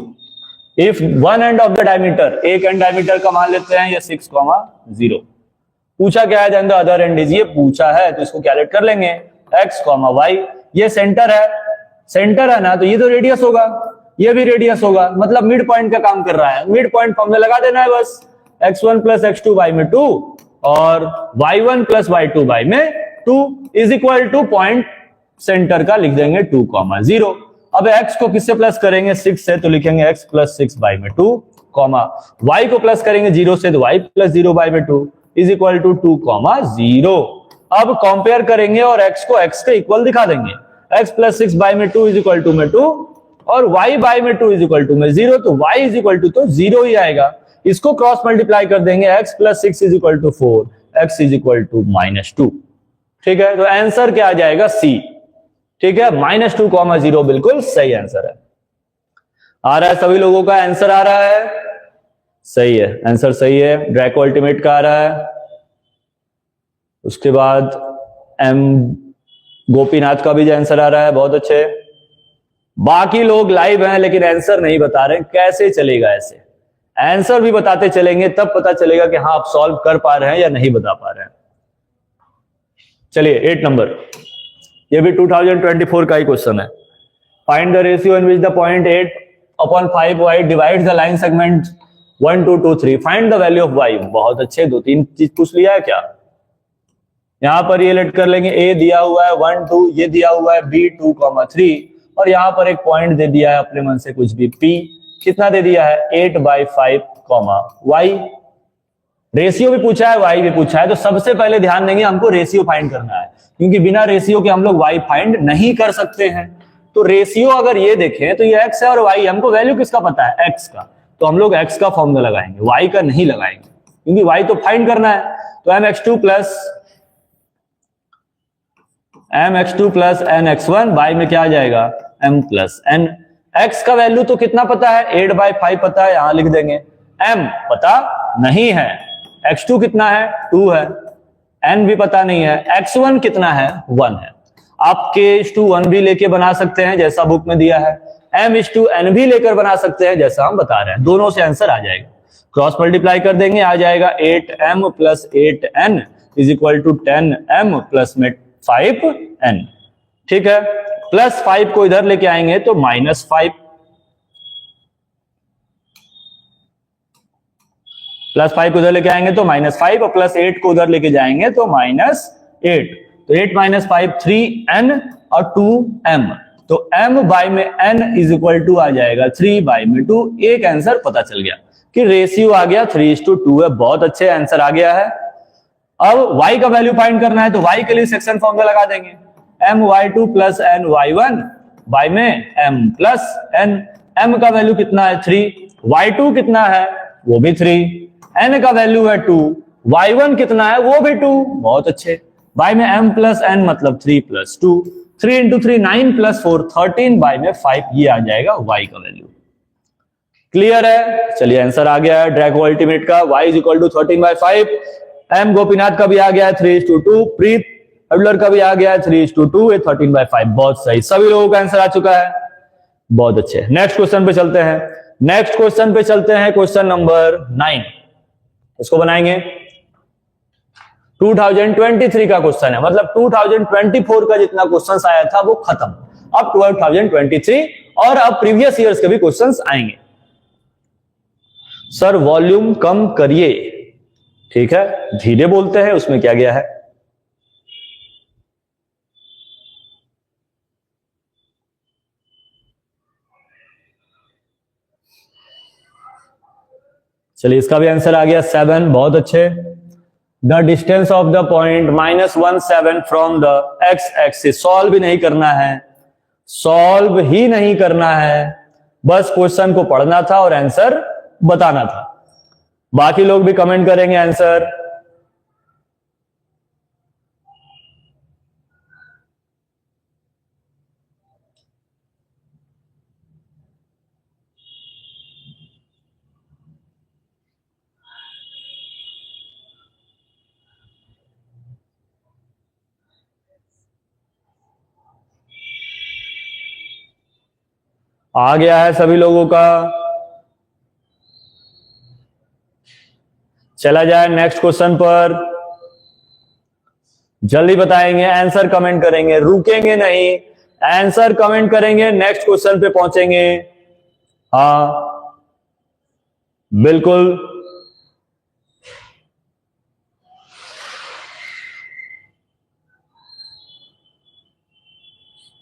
If one end of the diameter, एक एंड डायमीटर का मान लेते हैं ये 6, 0। पूछा क्या है then the other end is, ये पूछा है तो इसको कैलकुलेट कर लेंगे x, y। ये सेंटर है ना, तो ये तो रेडियस होगा, ये भी रेडियस होगा, मतलब मिड पॉइंट का काम कर रहा है। मिड पॉइंट फॉर्मूला लगा देना है बस, x1 प्लस x2 y में 2 और y1 प्लस y2 y में 2 is equal two point centre का लिख देंगे 2, 0। अब x को किससे प्लस करेंगे 6 से, तो लिखेंगे x प्लस 6 y में 2, y को प्लस करेंगे 0 से, तो y प्लस 0 y में 2 इज इक्वल टू 2, 0। अब कंपेयर करेंगे और x को x के इक्वल दिखा देंगे। x प्लस 6 y में 2 इज इक्वल टू में 2 और y by में 2 इज इक्वल टू में 0, तो y इज इक्वल टू तो 0 ही आएगा। इसको क्रॉस मल्टीप्लाई कर देंगे, x plus 6 is equal to 4, x is equal to -2। ठीक है, तो आंसर क्या आ जाएगा? सी। ठीक है, -2, 0 बिल्कुल सही आंसर है। आ रहा है सभी लोगों का आंसर आ रहा है? सही है, आंसर सही है। ड्रैको अल्टीमेट का आ रहा है। उसके बाद एम गोपीनाथ का भी आंसर आ रहा है, बहुत अच्छे। बाकी लोग लाइव हैं लेकिन आंसर नहीं बता रहे, कैसे चलेगा ऐसे? आंसर भी बताते चलेंगे तब पता चलेगा कि हाँ आप सॉल्व कर पा रहे हैं या नहीं बता पा रहे हैं। चलिए 8 नंबर, ये भी 2024 का ही क्वेश्चन है। Find the ratio in which the point 8/5y divides the line segment 1 2 2 3, find the value of y। बहुत अच्छे, 2-3 चीज पूछ लिया है क्या? यहां पर ये लेट कर लेंगे, a दिया हुआ है 1 2, ये दिया हुआ है b 2,3, और यहां पर एक पॉइंट दे दिया है अपने मन से कुछ भी p, कितना दे दिया है? 8/5, y। रेशियो भी पूछा है, y भी पूछा है, तो सबसे पहले ध्यान देंगे हमको रेशियो फाइंड करना है, क्योंकि बिना रेशियो के हम लोग y फाइंड नहीं कर सकते हैं। तो रेशियो अगर ये देखें तो ये x है और y, हमको वैल्यू किसका पता है? x का, तो हम लोग x का फॉर्मूला लगाएंगे, y का नहीं लगाएंगे, क्योंकि y तो फाइंड करना है। तो mx2 प्लस nx1, y में क्या आ जाएगा? m plus n। x का वैल्यू तो कितना पता है? 8/5 पता है, यहां लिख देंगे। m पता नहीं है, x2 कितना है? 2 है, n भी पता नहीं है, x1 कितना है? 1 है। आप k/1 भी लेके बना सकते हैं जैसा बुक में दिया है, m/n भी लेकर बना सकते हैं जैसा हम बता रहे हैं, दोनों से आंसर आ जाएगा। क्रॉस मल्टीप्लाई कर देंगे, आ जाएगा 8m plus 8n is equal to 10m plus में 5n। ठीक है, प्लस 5 को इधर लेके आएंगे तो -5, प्लस 5 को उधर लेके आएंगे तो -5, और प्लस 8 को उधर लेके जाएंगे तो -8। तो 8 - 5 3n और 2m, तो m बाय में n इज इक्वल टू आ जाएगा 3 बाय में 2। एक आंसर पता चल गया कि रेशियो आ गया 3:2 है। बहुत अच्छे, आंसर आ गया है। अब y का वैल्यू फाइंड करना है, तो y के लिए सेक्शन फॉर्मूला लगा देंगे, my2 प्लस ny1 बाय में m प्लस n। m का वैल्यू कितना है? 3, y2 कितना है? वो भी 3, n का वैल्यू है 2, y1 कितना है? वो भी 2। बहुत अच्छे, बाय में m प्लस n मतलब 3 प्लस 2, 3 × 3 9 प्लस 4 13, बाय में 5, ये आ जाएगा y का वैल्यू। क्लियर है? चलिए आंसर आ गया है ड्रैको अल्टीमेट का, y is equal to 13/5। m Gopinath का भी आ गया है 3:2, प्रीत अडलर का भी आ गया है 3:2, ये 13/5। बहुत सही, सभी लोगों का आंसर आ चुका है। बहुत अच्छे, नेक्स्ट क्वेश्चन पे चलते हैं। नेक्स्ट क्वेश्चन पे चलते हैं, क्वेश्चन नंबर 9। इसको बनाएंगे, 2023 का क्वेश्चन है, मतलब 2024 का जितना क्वेश्चन आया था वो खत्म, अब 2023 और अब प्रीवियस ईयर्स के भी क्वेश्चंस आएंगे। सर वॉल्यूम कम करिए। ठीक है, धीरे बोलते हैं, उसमें क्या गया है। चलिए इसका भी आंसर आ गया 7। बहुत अच्छे। The distance of the point -17 from the x axis. Solve भी नहीं करना है, सॉल्व ही नहीं करना है, बस क्वेश्चन को पढ़ना था और आंसर बताना था। बाकी लोग भी कमेंट करेंगे आंसर। आ गया है सभी लोगों का। चला जाए नेक्स्ट क्वेश्चन पर, जल्दी बताएंगे, आंसर कमेंट करेंगे, रुकेंगे नहीं, आंसर कमेंट करेंगे, नेक्स्ट क्वेश्चन पे पहुंचेंगे। हाँ बिल्कुल,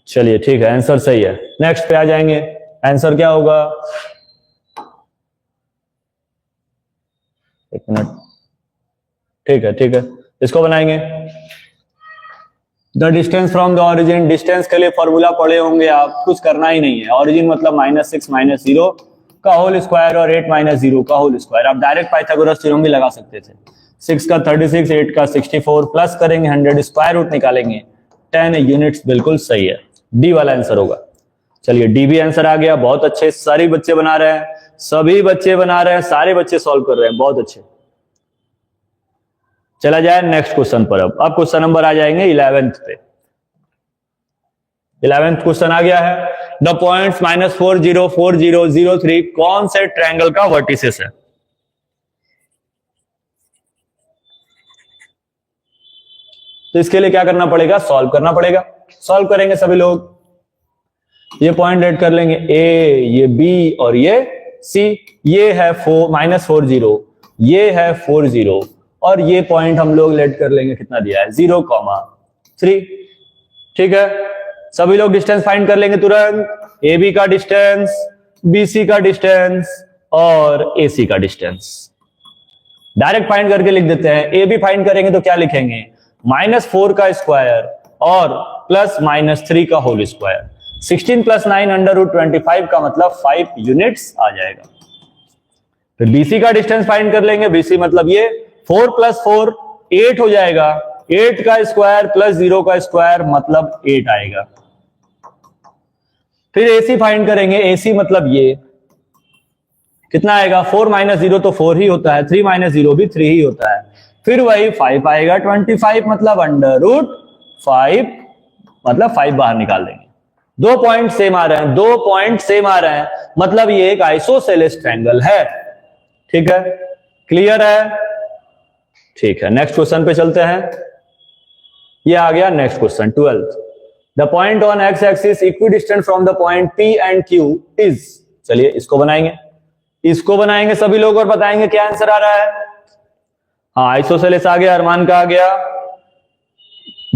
चलिए ठीक है, आंसर सही है। नेक्स्ट पे आ जाएंगे, आंसर क्या होगा? एक मिनट, ठीक है ठीक है, इसको बनाएंगे। The distance from the origin, distance के लिए फॉर्मूला पढ़े होंगे आप, कुछ करना ही नहीं है। ऑरिजिन मतलब -6 - 0 का होल स्क्वायर और 8 - 0 का होल स्क्वायर। आप डायरेक्ट पाइथागोरस थ्योरम भी लगा सकते थे। 6 का 36, 8 का 64 प्लस करेंगे 100 स्क्वायर रूट निकालेंगे 10 यूनिट्स। बिल्कुल सही है, डी वाला आंसर होगा। चलिए डी भी आंसर आ गया, बहुत अच्छे। सारे बच्चे बना रहे हैं, सभी बच्चे बना रहे हैं, सारे बच्चे सॉल्व कर रहे हैं, बहुत अच्छे। चला जाए नेक्स्ट क्वेश्चन पर। अब क्वेश्चन नंबर आ जाएंगे 11th पे। 11th क्वेश्चन आ गया है, द पॉइंट्स -4 0 4 0 0 3 कौन से ट्रायंगल का वर्टिसेस है? तो इसके लिए क्या करना पड़ेगा? सॉल्व करना पड़ेगा। सॉल्व करेंगे सभी लोग। ये पॉइंट ऐड कर लेंगे, ए, ये बी और ये सी। ये है -4 0, ये है 4 0 और ये पॉइंट हम लोग लेट कर लेंगे, कितना दिया है 0,3। ठीक है, सभी लोग डिस्टेंस फाइंड कर लेंगे तुरंत। ए बी का डिस्टेंस, बी सी का डिस्टेंस और ए सी का डिस्टेंस डायरेक्ट फाइंड करके लिख देते हैं। ए बी फाइंड करेंगे तो क्या लिखेंगे? -4 का स्क्वायर और +-3 का होल स्क्वायर। 16 + 9 √25 का मतलब 5 यूनिट्स आ जाएगा। फिर बीसी का डिस्टेंस फाइंड कर लेंगे। बीसी मतलब ये 4 + 4 8 हो जाएगा। 8 का स्क्वायर प्लस 0 का स्क्वायर मतलब 8 आएगा। फिर एसी फाइंड करेंगे। एसी मतलब ये कितना आएगा? 4 - 0 तो 4 ही होता है, 3 - 0 भी 3 ही होता है। फिर वही 5 आएगा। 25 मतलब √5 मतलब 5 बाहर निकाल देंगे। दो पॉइंट सेम आ रहे हैं, दो पॉइंट सेम आ रहे हैं, मतलब ये एक आइसोसेलेस ट्रायंगल है। ठीक है, क्लियर है? ठीक है, नेक्स्ट क्वेश्चन पे चलते हैं। ये आ गया next question 12th। The point on x axis equidistant from the point P and Q is. चलिए इसको बनाएंगे, इसको बनाएंगे सभी लोग और बताएंगे क्या आंसर आ रहा है। हाँ, आइसोसेलेस आ गया, अरमान का आ गया,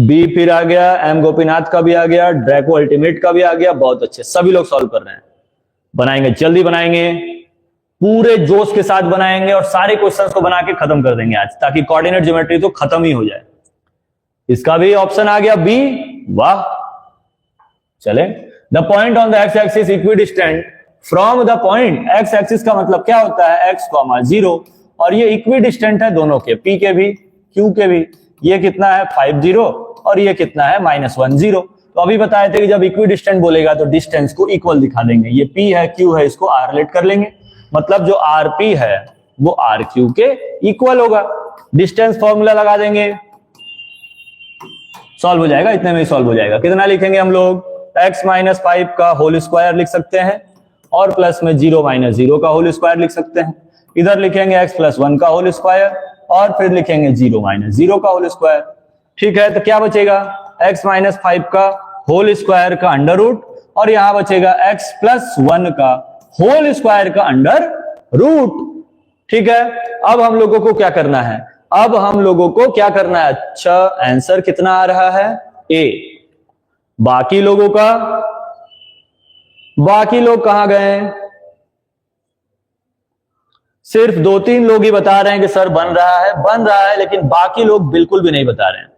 बी फिर आ गया, एम गोपीनाथ का भी आ गया, ड्रैको अल्टीमेट का भी आ गया। बहुत अच्छे, सभी लोग सॉल्व कर रहे हैं। बनाएंगे, जल्दी बनाएंगे, पूरे जोश के साथ बनाएंगे और सारे क्वेश्चंस को बना के खत्म कर देंगे आज, ताकि कोऑर्डिनेट ज्योमेट्री तो खत्म ही हो जाए। इसका भी ऑप्शन आ गया बी, वाह। चले, the point on the x axis equidistant from the point. X axis का मतलब क्या होता है? x, 0 और ये इक्विडिस्टेंट है दोनों के, p के भी q के भी। ये कितना है? 5 0 और ये कितना है? -1 0। तो अभी बताए थे कि जब इक्विडिस्टेंट बोलेगा तो डिस्टेंस को इक्वल दिखा देंगे। ये p है, q है, इसको r लेट कर लेंगे, मतलब जो rp है वो rq के इक्वल होगा। डिस्टेंस फॉर्मूला लगा देंगे, सॉल्व हो जाएगा, इतने में ही सॉल्व हो जाएगा। कितना लिखेंगे हम लोग? x - 5 का होल स्क्वायर लिख सकते हैं और प्लस में 0 - 0 का होल स्क्वायर लिख सकते हैं। इधर लिखेंगे x + 1 का होल स्क्वायर और फिर लिखेंगे 0 - 0 का होल स्क्वायर। ठीक है, तो क्या बचेगा? x - 5 का होल स्क्वायर का अंडर रूट और यहां बचेगा x + 1 का होल स्क्वायर का अंडर रूट। ठीक है, अब हम लोगों को क्या करना है? अब हम लोगों को क्या करना है? अच्छा, आंसर कितना आ रहा है? ए। बाकी लोगों का, बाकी लोग कहां गए? सिर्फ 2-3 लोग ही बता रहे हैं कि सर बन रहा है, बन रहा है, लेकिन बाकी लोग बिल्कुल भी नहीं बता रहे हैं।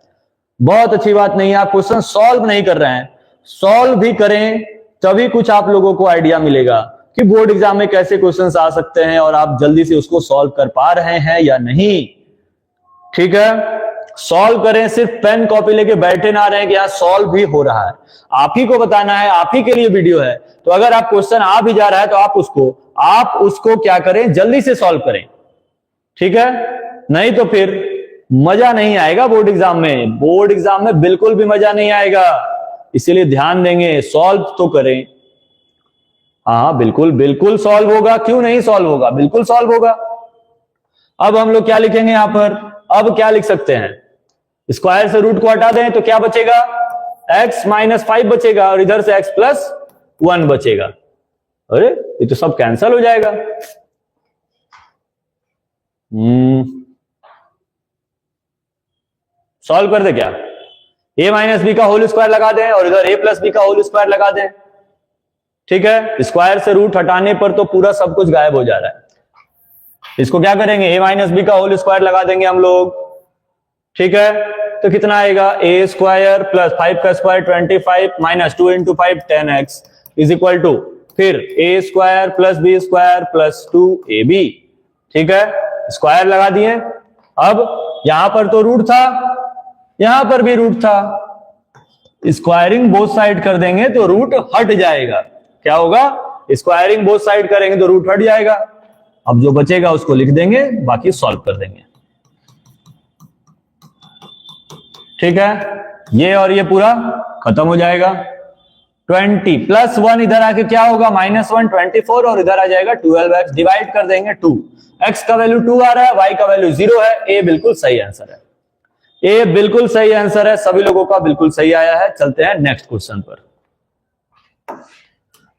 बहुत अच्छी बात नहीं है, आप क्वेश्चन सॉल्व नहीं कर रहे हैं। सॉल्व भी करें तभी कुछ आप लोगों को आइडिया मिलेगा कि बोर्ड एग्जाम में कैसे क्वेश्चंस आ सकते हैं और आप जल्दी से उसको सॉल्व कर पा रहे हैं या नहीं। ठीक है, सॉल्व करें, सिर्फ पेन कॉपी लेके बैठे ना रहे कि यहां सॉल्व भी हो रहा है। आप ही को बताना है, आप ही के लिए वीडियो है। तो अगर आप क्वेश्चन आ भी जा रहा है तो आप उसको क्या करें? जल्दी से सॉल्व करें। ठीक है, नहीं तो फिर मजा नहीं आएगा बोर्ड एग्जाम में। बोर्ड एग्जाम में बिल्कुल भी मजा नहीं आएगा, इसीलिए ध्यान देंगे, सॉल्व तो करें। हाँ, बिल्कुल बिल्कुल सॉल्व होगा, क्यों नहीं सॉल्व होगा? बिल्कुल सॉल्व होगा। अब हम लोग क्या लिखेंगे यहां पर? अब क्या लिख सकते हैं? स्क्वायर से रूट को हटा दें तो क्या बचेगा? x - 5 बचेगा और इधर से x + 1 बचेगा। अरे ये तो सब कैंसल हो जाएगा। सॉल्व कर दे क्या? a - b का होल स्क्वायर लगा दें और इधर a + b का होल स्क्वायर लगा दें। ठीक है, स्क्वायर से रूट हटाने पर तो पूरा सब कुछ गायब हो जा रहा है। इसको क्या करेंगे? a - b का होल स्क्वायर लगा देंगे हम लोग। ठीक है, तो कितना आएगा? a² + 5 का स्क्वायर 25 - 2 × 5 10x = फिर a² + b² + 2ab। ठीक है, स्क्वायर लगा दिए अब यहां पर तो रूट था, यहां पर भी रूट था, स्क्वायरिंग बोथ साइड कर देंगे तो रूट हट जाएगा। क्या होगा? स्क्वायरिंग बोथ साइड करेंगे तो रूट हट जाएगा। अब जो बचेगा उसको लिख देंगे, बाकी सॉल्व कर देंगे। ठीक है, ये और ये पूरा खत्म हो जाएगा। 20 प्लस 1 इधर आके क्या होगा? -1, 24, और इधर आ जाएगा 12x। डिवाइड कर देंगे 2, x का वैल्यू 2 आ रहा है, y का वैल्यू 0 है। ए बिल्कुल सही आंसर है, ए बिल्कुल सही आंसर है, सभी लोगों का बिल्कुल सही आया है। चलते हैं नेक्स्ट क्वेश्चन पर।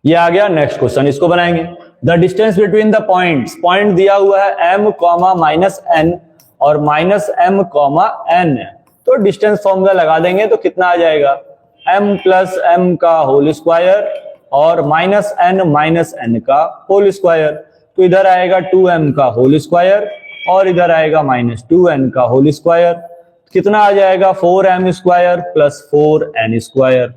ये आ गया नेक्स्ट क्वेश्चन, इसको बनाएंगे। The distance between the points, point दिया हुआ है m, -n और -m, n। तो डिस्टेंस फॉर्मूला लगा देंगे तो कितना आ जाएगा? m + m का होल स्क्वायर और -n का होल स्क्वायर। तो इधर आएगा 2m का होल स्क्वायर और इधर आएगा -2n का होल स्क्वायर। कितना आ जाएगा? 4m square plus 4n square.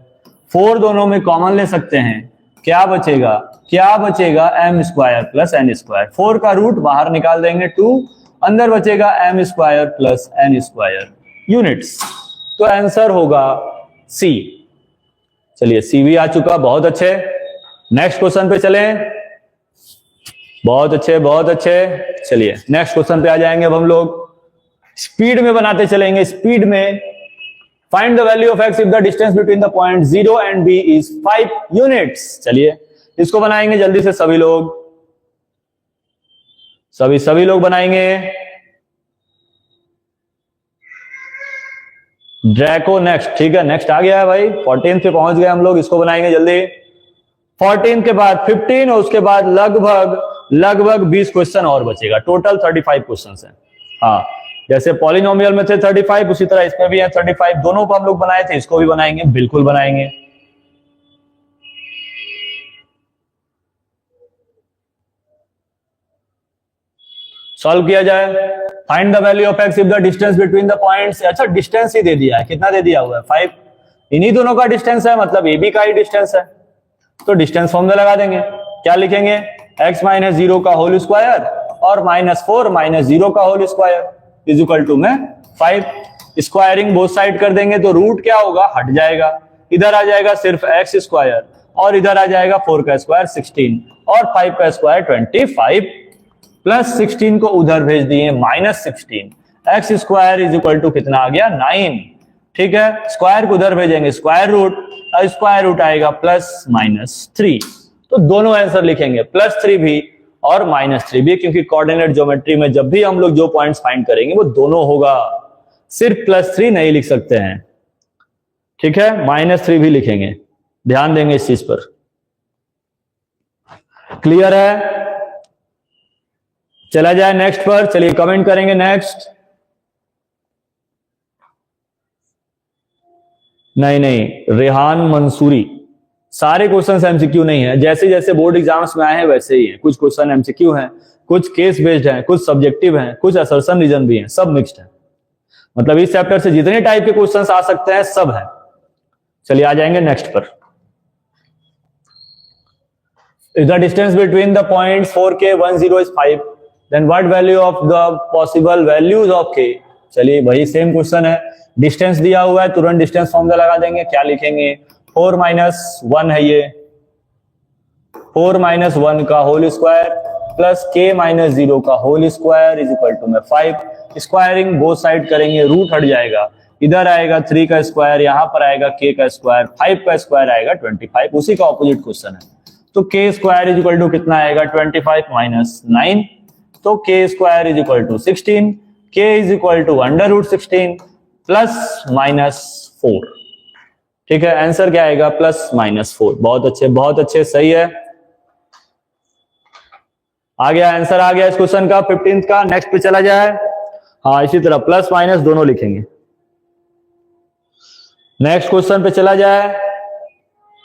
4 दोनों में कॉमन ले सकते हैं, क्या बचेगा? क्या बचेगा? m square plus n square. 4 का रूट बाहर निकाल देंगे 2, अंदर बचेगा m square plus n square units. तो आंसर होगा सी। चलिए, सी भी आ चुका, बहुत अच्छे। नेक्स्ट क्वेश्चन पे चलें, बहुत अच्छे बहुत अच्छे। चलिए नेक्स्ट क्वेश्चन पे आ जाएंगे अब हम लोग। स्पीड में बनाते चलेंगे, स्पीड में। Find the value of x if the distance between the point 0 and b is 5 units. चलिए इसको बनाएंगे जल्दी से, सभी लोग सभी लोग बनाएंगे। ड्रैको नेक्स्ट, ठीक है, नेक्स्ट आ गया है भाई, 14 पे पहुंच गए हम लोग। इसको बनाएंगे जल्दी। 14 के बाद 15 और उसके बाद लगभग 20 क्वेश्चन और बचेगा। टोटल 35 क्वेश्चन है। हाँ, जैसे पॉलिनोमियल में थे 35, उसी तरह इसमें भी है 35। दोनों को हम लोग बनाए थे, इसको भी बनाएंगे, बिल्कुल बनाएंगे। सॉल्व किया जाए। Find the value of x if the distance between the points. अच्छा, डिस्टेंस ही दे दिया है, कितना दे दिया हुआ है? 5। इन्हीं दोनों का डिस्टेंस है, मतलब ए बी का ही डिस्टेंस है। तो डिस्टेंस फॉर्मूला लगा देंगे। क्या लिखेंगे? x - 0 का होल स्क्वायर और -4 - 0 का whole square is equal to में 5। स्क्वायरिंग बोथ साइड कर देंगे तो रूट क्या होगा? हट जाएगा। इधर आ जाएगा सिर्फ x स्क्वायर और इधर आ जाएगा 4 का स्क्वायर 16 और 5 का स्क्वायर 25 प्लस 16 को उधर भेज दिए -16। X square is equal to कितना आ गया? 9। ठीक है, स्क्वायर को उधर भेजेंगे स्क्वायर रूट आएगा +-3। तो दोनों आंसर लिखेंगे, +3 भी और -3 भी, क्योंकि कोऑर्डिनेट ज्योमेट्री में जब भी हम लोग जो पॉइंट्स फाइंड करेंगे वो दोनों होगा, सिर्फ +3 नहीं लिख सकते हैं। ठीक है, -3 भी लिखेंगे, ध्यान देंगे इस चीज पर। क्लियर है? चला जाए नेक्स्ट पर। चलिए कमेंट करेंगे नेक्स्ट। नहीं, रेहान मंसूरी। सारे क्वेश्चन एमसीक्यू नहीं है, जैसे जैसे बोर्ड एग्जाम्स में आए हैं वैसे ही है। कुछ क्वेश्चन एमसीक्यू हैं, कुछ केस बेस्ड हैं, कुछ सब्जेक्टिव हैं, कुछ असर्शन रीजन भी हैं, सब मिक्स्ड है। मतलब इस चैप्टर से जितने टाइप के क्वेश्चंस आ सकते हैं सब है। चलिए आ जाएंगे नेक्स्ट पर। If the distance between the points 4k 10 is 5, then what value of the possible values of k? चलिए वही सेम क्वेश्चन है, डिस्टेंस दिया हुआ है, तुरंत डिस्टेंस फॉर्मूला लगा देंगे। क्या लिखेंगे? 4 - 1 है ये, 4 - 1 का होल स्क्वायर प्लस k - 0 का whole square is equal to में 5। स्क्वायरिंग बोथ साइड करेंगे, रूट हट जाएगा। इधर आएगा 3 का स्क्वायर, यहां पर आएगा k का स्क्वायर, 5 का स्क्वायर आएगा 25। उसी का ऑपोजिट क्वेश्चन है। तो k square is equal to कितना आएगा? 25 - 9। तो k square is equal to 16। k is equal to √16 +-4। ठीक है, आंसर क्या आएगा? +-4। बहुत अच्छे, सही है। आ गया आंसर, आ गया इस क्वेश्चन का 15th का। नेक्स्ट पे चला जाए। हाँ, इसी तरह प्लस माइनस दोनों लिखेंगे। नेक्स्ट क्वेश्चन पे चला जाए।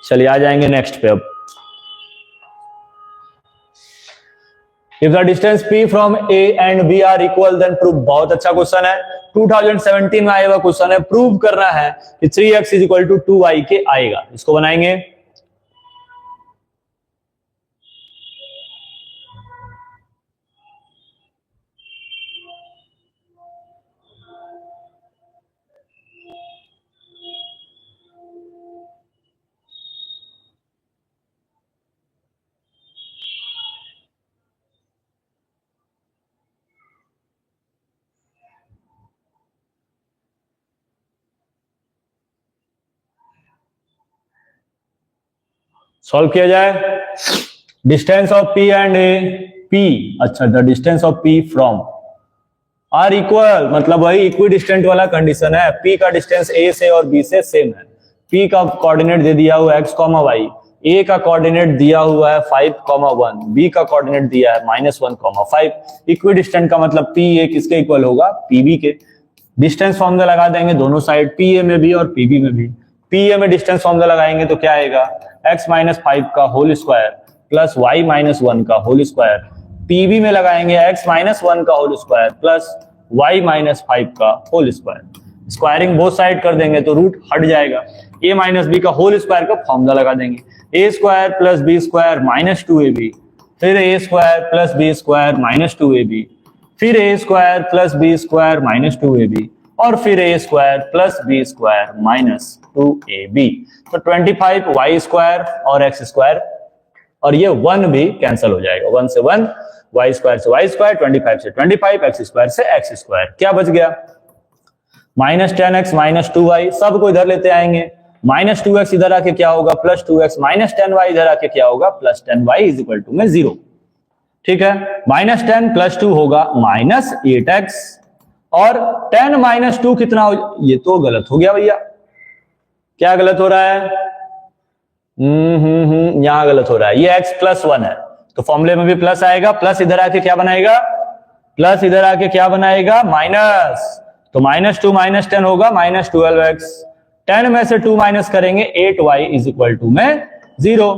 चलिए आ जाएंगे नेक्स्ट पे अब। If the distance P from A and B are equal, then prove। बहुत अच्छा क्वेश्चन है, 2017 में आया हुआ क्वेश्चन है। प्रूव करना है कि 3x is equal to 2y के आएगा। इसको बनाएंगे। सॉल्व किया जाए। Distance of P and A, P, अच्छा the distance of P from R equal, मतलब वही इक्वी डिस्टेंट वाला कंडीशन है। पी का डिस्टेंस ए से और बी से सेम है। पी का कोऑर्डिनेट दे दिया हुआ एक्स कॉमा वाई, ए का कोऑर्डिनेट दिया हुआ है 5,1, बी का कोऑर्डिनेट दिया है -1,5। इक्वी डिस्टेंट का मतलब पी ए किसके इक्वल होगा, पीबी के। डिस्टेंस फॉर्मूला लगा देंगे दोनों साइड, पी ए में भी और पीबी में भी। पी ए में डिस्टेंस फॉर्मूला लगाएंगे तो क्या आएगा, x - 5 का होल स्क्वायर प्लस y - 1 का होल स्क्वायर। पीबी में लगाएंगे x - 1 का होल स्क्वायर प्लस y - 5 का whole square. Squaring both side कर देंगे तो रूट हट जाएगा। a - b का होल स्क्वायर का फॉर्मूला लगा देंगे, a square plus B square -2ab, फिर a square plus B square -2ab, फिर a square plus B square -2ab, और फिर a square plus B square -2ab। तो 25 y स्क्वायर और x स्क्वायर, और ये 1 भी कैंसिल हो जाएगा, 1 से 1, y स्क्वायर से y स्क्वायर, 25 से 25, x स्क्वायर से x स्क्वायर। क्या बच गया, -10x - 2y, सबको इधर लेते आएंगे। -2x इधर आके क्या होगा, +2x, -10y इधर आके क्या होगा, +10y = 0। ठीक है, -10 + 2 होगा -8x, और 10 - 2 कितना हो, ये तो गलत हो गया भैया। क्या गलत हो रहा है, यहां गलत हो रहा है, ये x + 1 है तो फॉर्मूले में भी प्लस आएगा, प्लस इधर आके क्या बनाएगा, प्लस इधर आके क्या बनाएगा, माइनस। तो -2 - 10 होगा -12x, 10 में से 2 माइनस करेंगे 8y = 0।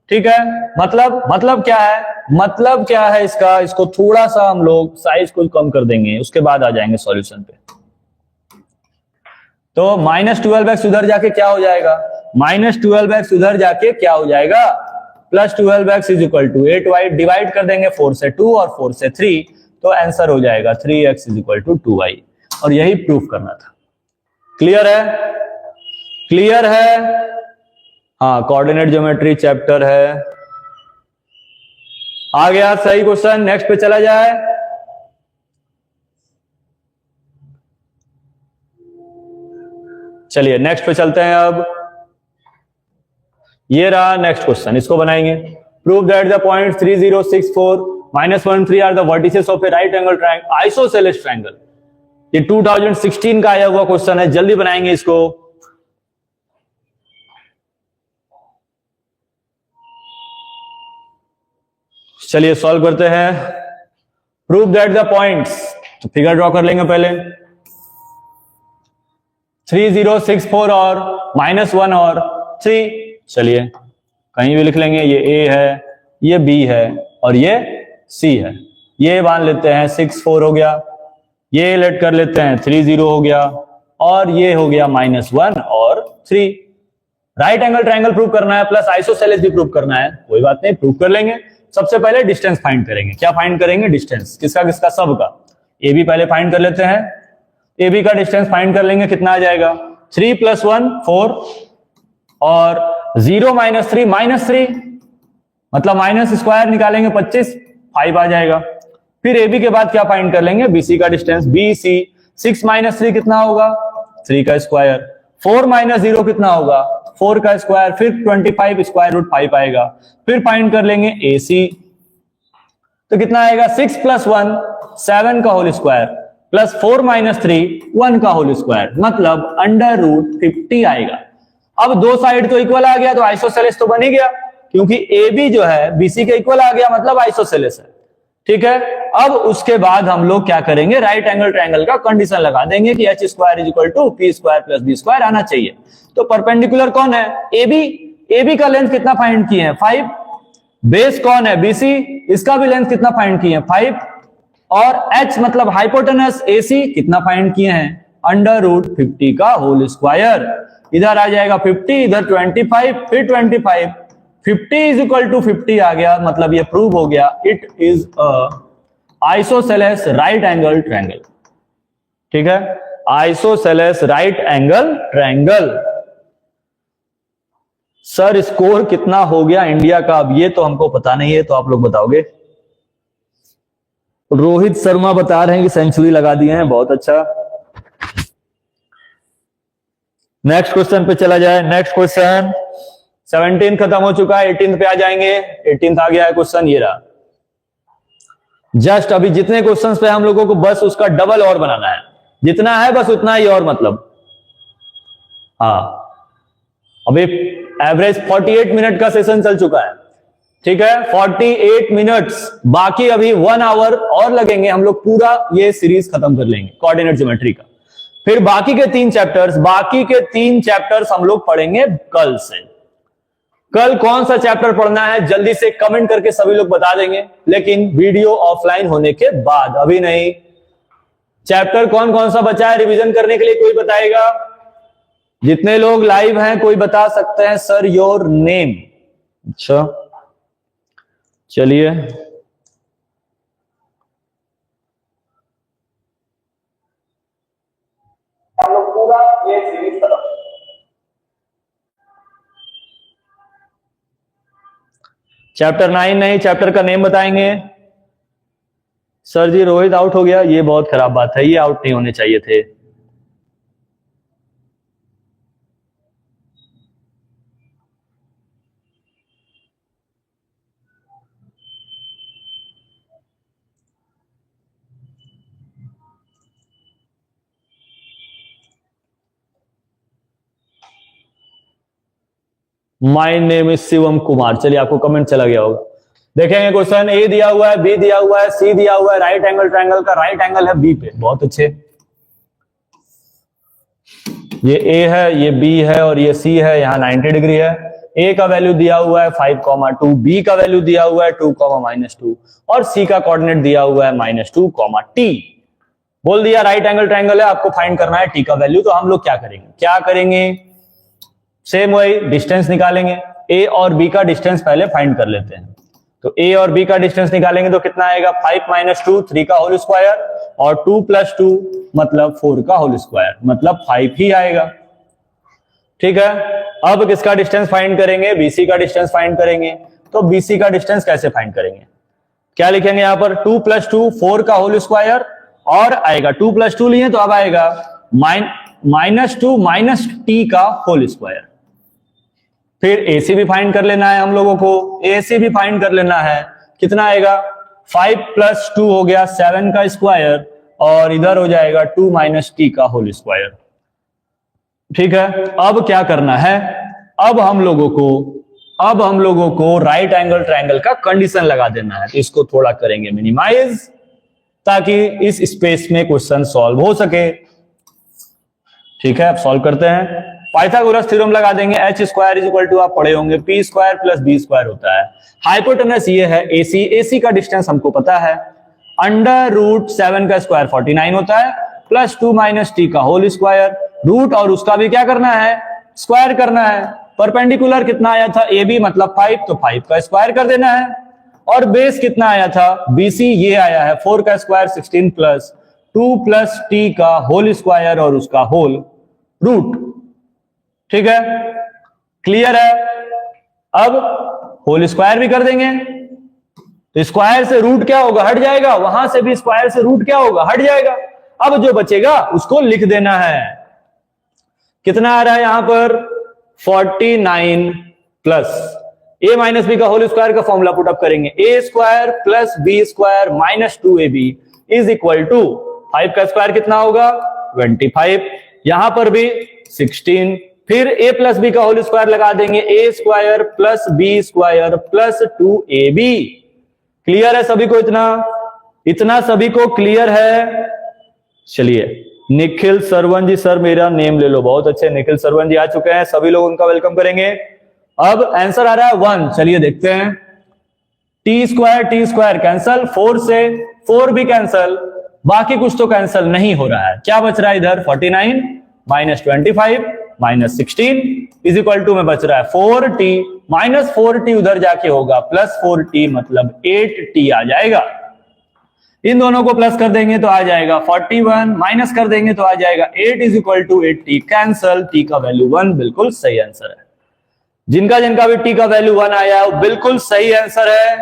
ठीक है, मतलब क्या है, मतलब क्या है इसका, इसको थोड़ा सा हम लोग साइज को कम कर देंगे, उसके बाद आ जाएंगे सॉल्यूशन पे। तो -12x उधर जाके क्या हो जाएगा, -12x उधर जाके क्या हो जाएगा, +12x = 8y, डिवाइड कर देंगे 4 से 2 और 4 से 3, तो आंसर हो जाएगा 3x = 2y, और यही प्रूफ करना था। क्लियर है, क्लियर है। हाँ, कोऑर्डिनेट ज्योमेट्री चैप्टर है, आ गया सही क्वेश्चन। नेक्स्ट पे चला जाए। चलिए नेक्स्ट पे चलते हैं। अब ये रहा नेक्स्ट क्वेश्चन, इसको बनाएंगे। Prove that the point 3064 -1 3 are the vertices of a right angle triangle isosceles triangle. ये 2016 का आया हुआ क्वेश्चन है, जल्दी बनाएंगे इसको। चलिए सॉल्व करते हैं। प्रूव दैट द पॉइंट्स, तो फिगर ड्रॉ कर लेंगे पहले। 3064 और -1 और 3, चलिए कहीं भी लिख लेंगे। ये A है, ये B है और ये C है। ये मान लेते हैं 64 हो गया, ये लेट कर लेते हैं 30 हो गया, और ये हो गया -1 और 3। राइट एंगल ट्रायंगल प्रूव करना है, प्लस आइसोसेलेस भी प्रूव करना है, कोई बात नहीं, प्रूव कर लेंगे। सबसे पहले डिस्टेंस फाइंड करेंगे। क्या फाइंड करेंगे, डिस्टेंस किसका किसका, सबका। ए बी पहले फाइंड कर लेते हैं। ए बी का डिस्टेंस फाइंड कर लेंगे, कितना आ जाएगा, 3 + 1 4, और 0 - 3 -3, मतलब माइनस स्क्वायर निकालेंगे 25, 5 आ जाएगा। फिर ए बी के बाद क्या फाइंड कर लेंगे, बी सी का डिस्टेंस। बी सी 6 - 3 कितना होगा, 3 का स्क्वायर। 4 - 0 कितना होगा, 4 का स्क्वायर। फिर 25 √5 आएगा। फिर फाइंड कर लेंगे ए सी, तो कितना आएगा, 6 + 1 7 का होल स्क्वायर प्लस 4 - 3 1 का होल स्क्वायर, मतलब √50 आएगा। अब दो साइड तो इक्वल आ गया, तो आइसोसेलेस तो बन ही गया, क्योंकि ए बी जो है बीसी के इक्वल आ गया, मतलब आइसोसेलेस है। ठीक है, अब उसके बाद हम लोग क्या करेंगे, राइट एंगल ट्रायंगल का कंडीशन लगा देंगे कि h² = p² + b² आना चाहिए। तो परपेंडिकुलर कौन है, ए बी का लेंथ कितना फाइंड किए हैं, 5। बेस कौन है, बीसी, इसका भी लेंथ कितना फाइंड किए हैं, 5। और h मतलब हाइपोटेनस AC कितना फाइंड किए हैं, √50 का होल स्क्वायर। इधर आ जाएगा 50, इधर 25, फिर 25, 50 = 50 आ गया, मतलब ये प्रूव हो गया, it is isosceles right angle triangle. ठीक है, isosceles right angle triangle. Sir score कितना हो गया इंडिया का, अब ये तो हमको पता नहीं है, तो आप लोग बताओगे। रोहित शर्मा बता रहे हैं कि सेंचुरी लगा दिए हैं, बहुत अच्छा। नेक्स्ट क्वेश्चन पे चला जाए। नेक्स्ट क्वेश्चन, 17 खत्म हो चुका है, 18 पे आ जाएंगे। 18 आ गया है क्वेश्चन, ये रहा। जस्ट अभी जितने क्वेश्चंस पे हम लोगों को बस उसका डबल और बनाना है, जितना है बस उतना ही और, मतलब हाँ। अभी एवरेज 48 मिनट का सेशन चल चुका है, ठीक है, 48 मिनट्स, बाकी अभी 1 आवर और लगेंगे, हम लोग पूरा ये सीरीज खत्म कर लेंगे कोऑर्डिनेट ज्योमेट्री का। फिर बाकी के 3 चैप्टर्स हम लोग पढ़ेंगे कल से। कल कौन सा चैप्टर पढ़ना है जल्दी से कमेंट करके सभी लोग बता देंगे, लेकिन वीडियो ऑफलाइन होने के बाद, अभी नहीं। चैप्टर कौन कौन सा बचा है रिवीजन करने के लिए, कोई बताएगा? जितने लोग लाइव हैं कोई बता सकते हैं सर योर नेम? अच्छा चलिए, हम लोग पूरा ये सीरीज खत्म। चैप्टर 9 नहीं, चैप्टर का नेम बताएंगे। सर जी रोहित आउट हो गया, ये बहुत खराब बात है, ये आउट नहीं होने चाहिए थे। My name is Shivam Kumar, चलिए आपको कमेंट चला गया होगा। देखेंगे क्वेश्चन, ए दिया हुआ है, बी दिया हुआ है, सी दिया हुआ है, राइट एंगल ट्रायंगल का राइट एंगल है बी पे, बहुत अच्छे। ये ए है, ये बी है और ये सी है, यहाँ 90 डिग्री है। ए का वैल्यू दिया हुआ है 5,2, बी का वैल्यू दिया हुआ है 2,-2 और सी का कोऑर्डिनेट दिया हुआ है -2, t। बोल दिया राइट एंगल ट्रायंगल है, आपको फाइंड करना है टी का वैल्यू। तो हम लोग क्या करेंगे, सेम वही डिस्टेंस निकालेंगे। ए और बी का डिस्टेंस पहले फाइंड कर लेते हैं। तो ए और बी का डिस्टेंस निकालेंगे तो कितना आएगा, 5 - 2, 3 का होल स्क्वायर, और 2 + 2 मतलब 4 का होल स्क्वायर, मतलब 5 ही आएगा। ठीक है, अब किसका डिस्टेंस फाइंड करेंगे, बीसी का डिस्टेंस फाइंड करेंगे। तो बीसी का डिस्टेंस कैसे फाइंड करेंगे, क्या लिखेंगे यहाँ पर, 2 + 2 4 का होल स्क्वायर, और आएगा 2 + 2 लिए तो अब आएगा -2 - t का होल स्क्वायर। फिर AC भी फाइंड कर लेना है हम लोगों को, AC भी फाइंड कर लेना है, कितना आएगा, 5 + 2 हो गया 7 का स्क्वायर, और इधर हो जाएगा 2 - t का होल स्क्वायर। ठीक है, अब क्या करना है, अब हम लोगों को राइट एंगल ट्रायंगल का कंडीशन लगा देना है। तो इसको थोड़ा करेंगे मिनिमाइज, ताकि इस स्पेस में क्वेश्चन सॉल्व हो सके। ठीक है, अब सॉल्व करते हैं। पाइथागोरस थ्योरम लगा देंगे, h² आप पढ़े होंगे p² + b² होता है। हाइपोटेनस ये है AC का डिस्टेंस हमको पता है, √7 का स्क्वायर 49 होता है, +2 - t का होल स्क्वायर, रूट और उसका भी क्या करना है, स्क्वायर करना है। परपेंडिकुलर कितना आया था, AB मतलब 5, तो 5 का स्क्वायर कर देना है, और बेस कितना आया था, BC ये आया है 4 का स्क्वायर 16 + 2 + t का होल स्क्वायर और उसका होल रूट। ठीक है, क्लियर है। अब होल स्क्वायर भी कर देंगे, तो स्क्वायर से रूट क्या होगा, हट जाएगा, वहां से भी स्क्वायर से रूट क्या होगा, हट जाएगा। अब जो बचेगा उसको लिख देना है। कितना आ रहा है यहां पर, 49 प्लस a - b का होल स्क्वायर का फॉर्मूला पुटअप करेंगे, a² + b² - 2ab is equal to 5 का स्क्वायर कितना होगा, 25, यहां पर भी 16, फिर a + b का होल स्क्वायर लगा देंगे, a² + b² + 2ab। क्लियर है सभी को, इतना सभी को क्लियर है। चलिए, निखिल सरवन जी, सर मेरा नेम ले लो, बहुत अच्छे, निखिल सरवन जी आ चुके हैं, सभी लोग उनका वेलकम करेंगे। अब आंसर आ रहा है 1, चलिए देखते हैं। t² कैंसल, 4 से 4 भी कैंसल, बाकी कुछ तो कैंसल नहीं हो रहा है। क्या बच रहा है इधर, 49 - 25 - 16 इज इक्वल टू में बच रहा है 4t, -4t उधर जाके होगा +4t, मतलब 8t आ जाएगा। इन दोनों को प्लस कर देंगे तो आ जाएगा 41, माइनस कर देंगे तो आ जाएगा 8 is equal to 8t, cancel, t का वैल्यू 1 बिल्कुल सही आंसर है। जिनका भी t का वैल्यू 1 आया है वो बिल्कुल सही आंसर है।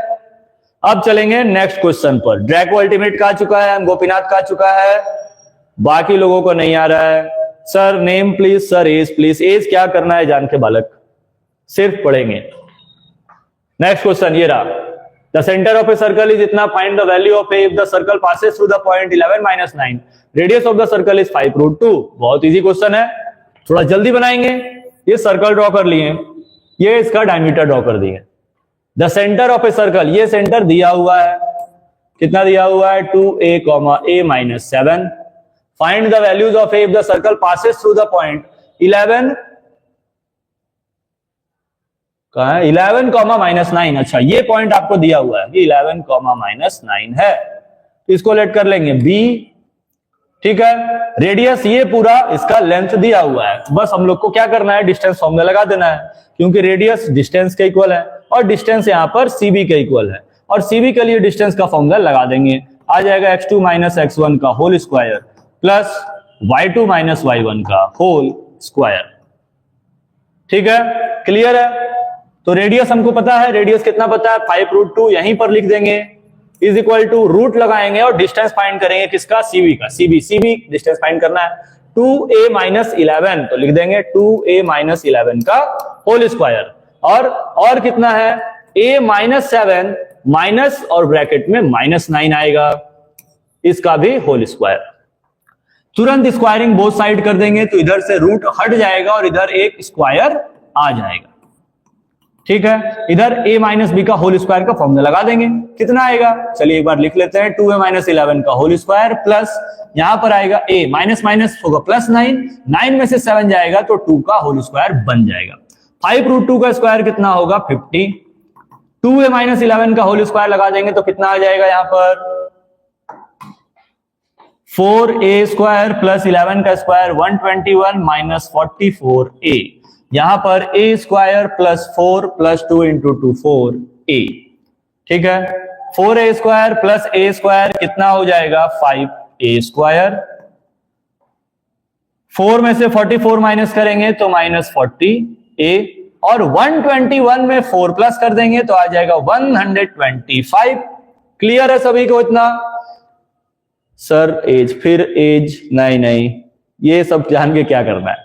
अब चलेंगे नेक्स्ट क्वेश्चन पर। ड्रैको अल्टीमेट का आ चुका है, गोपीनाथ का आ चुका है, बाकी लोगों को नहीं आ रहा है। Sir name please, sir age please, age क्या करना है जान के बालक, सिर्फ पढ़ेंगे। नेक्स्ट क्वेश्चन ये रहा, the centre of a circle is इतना, find the value of a if the circle passes through the point 11 - 9, radius of the circle is 5√2। बहुत इजी क्वेश्चन है, थोड़ा जल्दी बनाएंगे। ये सर्कल ड्रॉ कर लिए, ये इसका डायमीटर ड्रॉ कर दिए। The centre of a circle, ये सेंटर दिया हुआ है, कितना दिया हुआ है 2a, a - 7। Find the values of a if the circle passes through the point 11 कहां है 11, -9। अच्छा, ये पॉइंट आपको दिया हुआ है, ये 11, -9 है, तो इसको लेट कर लेंगे b। ठीक है, रेडियस ये पूरा इसका लेंथ दिया हुआ है, बस हम लोग को क्या करना है, डिस्टेंस फॉर्मूला लगा देना है, क्योंकि रेडियस डिस्टेंस के इक्वल है और डिस्टेंस यहां पर cb के इक्वल है, और cb के लिए डिस्टेंस का फॉर्मूला लगा देंगे। आ जाएगा x2 - x1 का whole square plus y2 - y1 का होल स्क्वायर। ठीक है, क्लियर है। तो रेडियस हमको पता है, रेडियस कितना पता है 5√2, यहीं पर लिख देंगे, इज इक्वल टू रूट लगाएंगे और डिस्टेंस फाइंड करेंगे किसका, cb का। cb डिस्टेंस फाइंड करना है 2a - 11, तो लिख देंगे 2a - 11 का होल स्क्वायर, और कितना है a - 7 माइनस और ब्रैकेट में -9 आएगा, इसका भी होल स्क्वायर। तुरंत स्क्वायरिंग बोथ साइड कर देंगे, तो इधर से रूट हट जाएगा और इधर एक स्क्वायर आ जाएगा। ठीक है, इधर a - b का होल स्क्वायर का फॉर्मूला लगा देंगे, कितना आएगा, चलिए एक बार लिख लेते हैं, 2a - 11 का होल स्क्वायर प्लस यहां पर आएगा a माइनस होगा +9, 9 में से 7 जाएगा तो 2 का होल स्क्वायर बन जाएगा। 5√2 का स्क्वायर कितना होगा 50, 2a - 11 का होल स्क्वायर लगा देंगे तो कितना आ जाएगा यहां पर 4a स्क्वायर प्लस 11 का स्क्वायर 121 - 44a, यहां पर a square plus 4 plus 2 × 2 4a। ठीक है, 4a square plus a square कितना हो जाएगा 5a स्क्वायर, 4 में से 44 माइनस करेंगे तो -40a, और 121 में 4 प्लस कर देंगे तो आ जाएगा 125। क्लियर है सभी को इतना। सर एज, फिर एज, नहीं, ये सब जान के क्या करना है,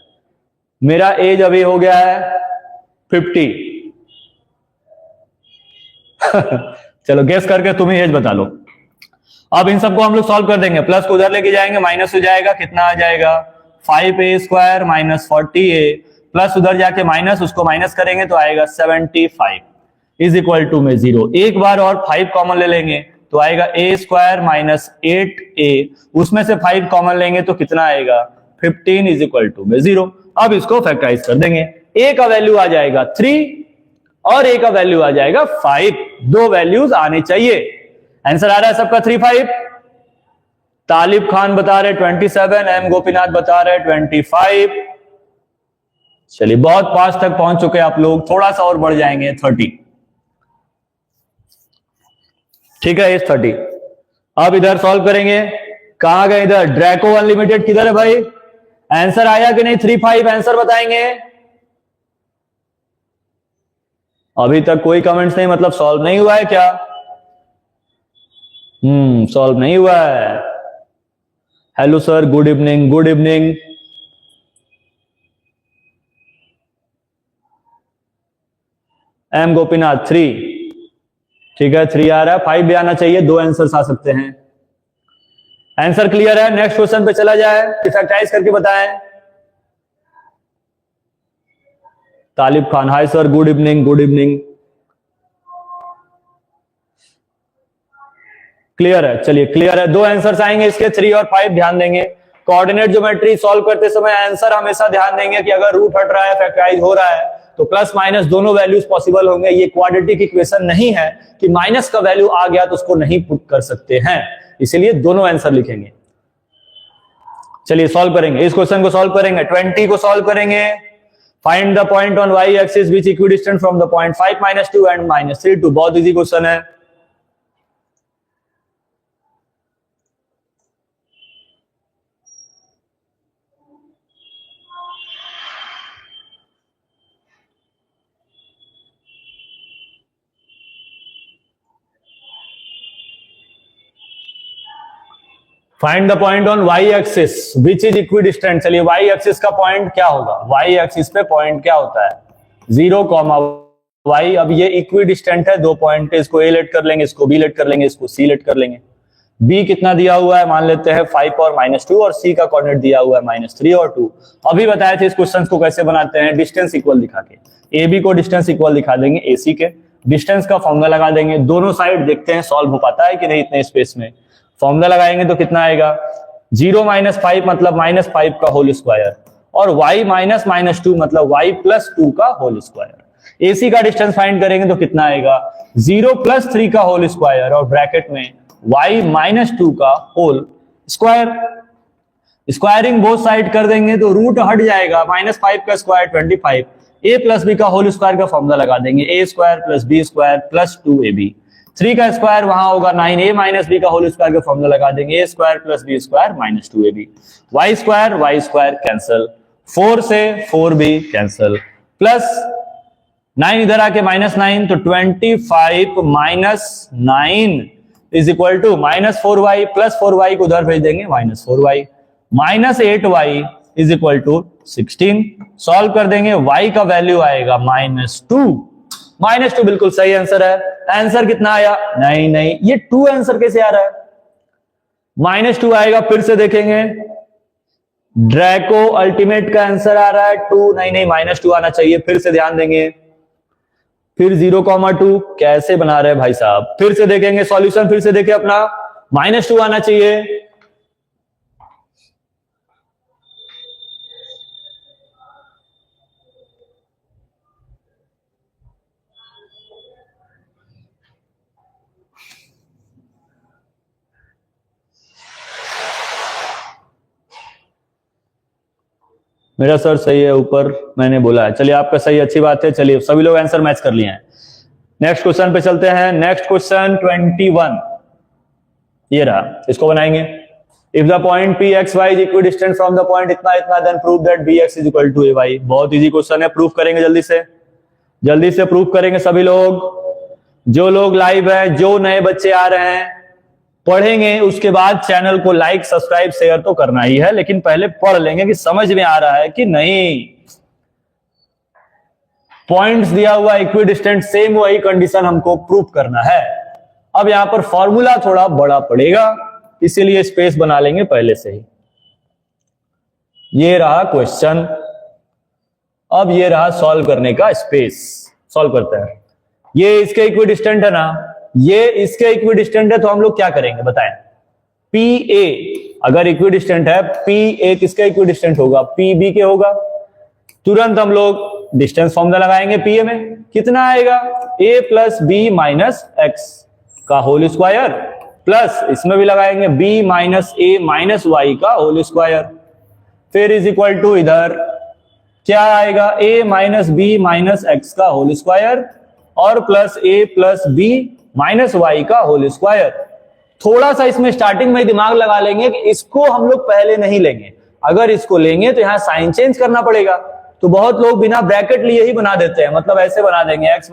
मेरा एज अभी हो गया है 50। चलो गेस करके तुम ही एज बता लो। अब इन सबको हम लोग सॉल्व कर देंगे, प्लस को उधर लेके जाएंगे, माइनस हो जाएगा, कितना आ जाएगा 5a स्क्वायर - 40a, प्लस उधर जाके माइनस, उसको माइनस करेंगे तो आएगा 75 इज इक्वल टू में 0। एक बार और 5 कॉमन ले लेंगे तो आएगा a स्क्वायर - 8a, उसमें से 5 कॉमन लेंगे तो कितना आएगा 15 इज इक्वल टू में 0। अब इसको फैक्टराइज कर देंगे, a का वैल्यू आ जाएगा 3 और a का वैल्यू आ जाएगा 5, दो वैल्यूज आने चाहिए। आंसर आ रहा है सबका 3, 5। तालिब खान बता रहे 27, एम गोपीनाथ बता रहे 25। चलिए बहुत पास तक पहुंच चुके आप लोग, थोड़ा सा और बढ़ जाएंगे 30। ठीक है, इस 30। अब इधर सॉल्व करेंगे, कहां गए इधर, ड्रैको अनलिमिटेड किधर है भाई, आंसर आया कि नहीं 3, 5 आंसर बताएंगे। अभी तक कोई कमेंट्स नहीं, मतलब सॉल्व नहीं हुआ है क्या, सॉल्व नहीं हुआ है। Hello sir, good evening, good evening. M Gopinath 3, ठीक है 3 आ रहा है, 5 भी आना चाहिए, 2 आंसर्स आ सकते हैं। आंसर क्लियर है, नेक्स्ट क्वेश्चन पे चला जाए, फैक्टराइज करके बताएं। Talib Khan, hi sir, good evening, good evening. Clear है, चलिए क्लियर है, 2 आंसर्स आएंगे इसके, 3 और 5 ध्यान देंगे। कोऑर्डिनेट ज्योमेट्री सॉल्व करते समय आंसर हमेशा ध्यान देंगे कि अगर रूट हट रहा है, फैक्टराइज हो रहा है, तो प्लस माइनस दोनों वैल्यूज पॉसिबल होंगे। ये क्वाड्रेटिक इक्वेशन नहीं है कि माइनस का वैल्यू आ गया तो उसको नहीं पुट कर सकते हैं, इसलिए दोनों आंसर लिखेंगे। चलिए सॉल्व करेंगे, इस क्वेश्चन को सॉल्व करेंगे, 20 को सॉल्व करेंगे। Find the point on y axis which equidistant from the point 5 - 2 and -3 2। बहुत इजी क्वेश्चन है। Find the point on y axis which is equidistant. चलिए y एक्सिस का पॉइंट क्या होगा, y एक्सिस पे पॉइंट क्या होता है, 0, y। अब ये इक्वी डिस्टेंट है, 2 पॉइंट, इसको ए लेट कर लेंगे, इसको बी लेट कर लेंगे, इसको सी लेट कर लेंगे। बी कितना दिया हुआ है, मान लेते हैं 5 और -2, और सी का कोऑर्डिनेट दिया हुआ है -3 और 2। अभी बताए थे इस क्वेश्चन को कैसे बनाते हैं, डिस्टेंस इक्वल दिखा के। ए बी को डिस्टेंस इक्वल दिखा देंगे ए सी के, डिस्टेंस का फॉर्मूला लगा देंगे, दोनों साइड देखते हैं सॉल्व हो पाता है कि नहीं इतने स्पेस में। फॉर्मूला लगाएंगे तो कितना आएगा, 0 - 5 मतलब -5 का होल स्क्वायर, और y - -2 मतलब y + 2 का होल स्क्वायर। एसी का डिस्टेंस फाइंड करेंगे तो कितना आएगा, 0 + 3 का होल स्क्वायर और ब्रैकेट में y - 2 का whole square. Squaring both side कर देंगे तो रूट हट जाएगा, -5 का स्क्वायर 25, a + b का होल स्क्वायर का फॉर्मूला लगा देंगे, a² + b² + 2ab। 3 का स्क्वायर वहां होगा 9a - b का होल स्क्वायर का फॉर्मूला लगा देंगे, a² + b² - 2ab। y² cancel, 4 से 4b कैंसिल, प्लस 9 इधर आके -9 तो 25 - 9 is equal to -4y, + 4y को उधर भेज देंगे -4y, -8y is equal to 16। Solve कर देंगे, y का वैल्यू आएगा -2 बिल्कुल सही आंसर है। आंसर कितना आया, नहीं ये 2 आंसर कैसे आ रहा है, -2 आएगा, फिर से देखेंगे, ड्रैको अल्टीमेट का आंसर आ रहा है 2, नहीं -2 आना चाहिए, फिर से ध्यान देंगे, फिर 0,2 कैसे बना रहे हैं भाई साहब, फिर से देखेंगे सॉल्यूशन, फिर से देखें अपना, -2 आना चाहिए। मेरा सर सही है, ऊपर मैंने बोला है, चलिए आपका सही, अच्छी बात है। चलिए सभी लोग आंसर मैच कर लिए हैं। नेक्स्ट क्वेश्चन पे चलते हैं। नेक्स्ट क्वेश्चन 21 ये रहा, इसको बनाएंगे। If the point P X Y is equidistant from the point इतना इतना, then prove that B X is equal to A Y. बहुत इजी क्वेश्चन है, प्रूफ करेंगे जल्दी से प्रूफ करेंगे सभी लोग। जो लोग लाइव है, जो नए बच्चे आ रहे हैं, पढ़ेंगे, उसके बाद चैनल को लाइक सब्सक्राइब शेयर तो करना ही है, लेकिन पहले पढ़ लेंगे कि समझ में आ रहा है कि नहीं। पॉइंट्स दिया हुआ इक्विडिस्टेंट, सेम वही कंडीशन हमको प्रूफ करना है। अब यहां पर फॉर्मूला थोड़ा बड़ा पड़ेगा, इसीलिए स्पेस बना लेंगे पहले से ही। ये रहा क्वेश्चन, अब ये रहा सॉल्व करने का स्पेस। सॉल्व करते हैं। ये इसके इक्विडिस्टेंट है ना, ये इसके इक्विडिस्टेंट है, तो हम लोग क्या करेंगे बताएं। पी ए अगर इक्विडिस्टेंट है, पी ए किसका इक्विडिस्टेंट होगा, पी बी के होगा। तुरंत हम लोग डिस्टेंस फॉर्मूला लगाएंगे पीए में, कितना आएगा, a + b - x का होल स्क्वायर, प्लस इसमें भी लगाएंगे b - a - y का होल स्क्वायर, फिर इज इक्वल टू इधर क्या आएगा, a - b - x का होल स्क्वायर और प्लस a + b - y का होल स्क्वायर। थोड़ा सा इसमें स्टार्टिंग में दिमाग लगा लेंगे कि इसको हम लोग पहले नहीं लेंगे, अगर इसको लेंगे तो यहां साइन चेंज करना पड़ेगा। तो बहुत लोग बिना ब्रैकेट लिए ही बना देते हैं, मतलब ऐसे बना देंगे x - a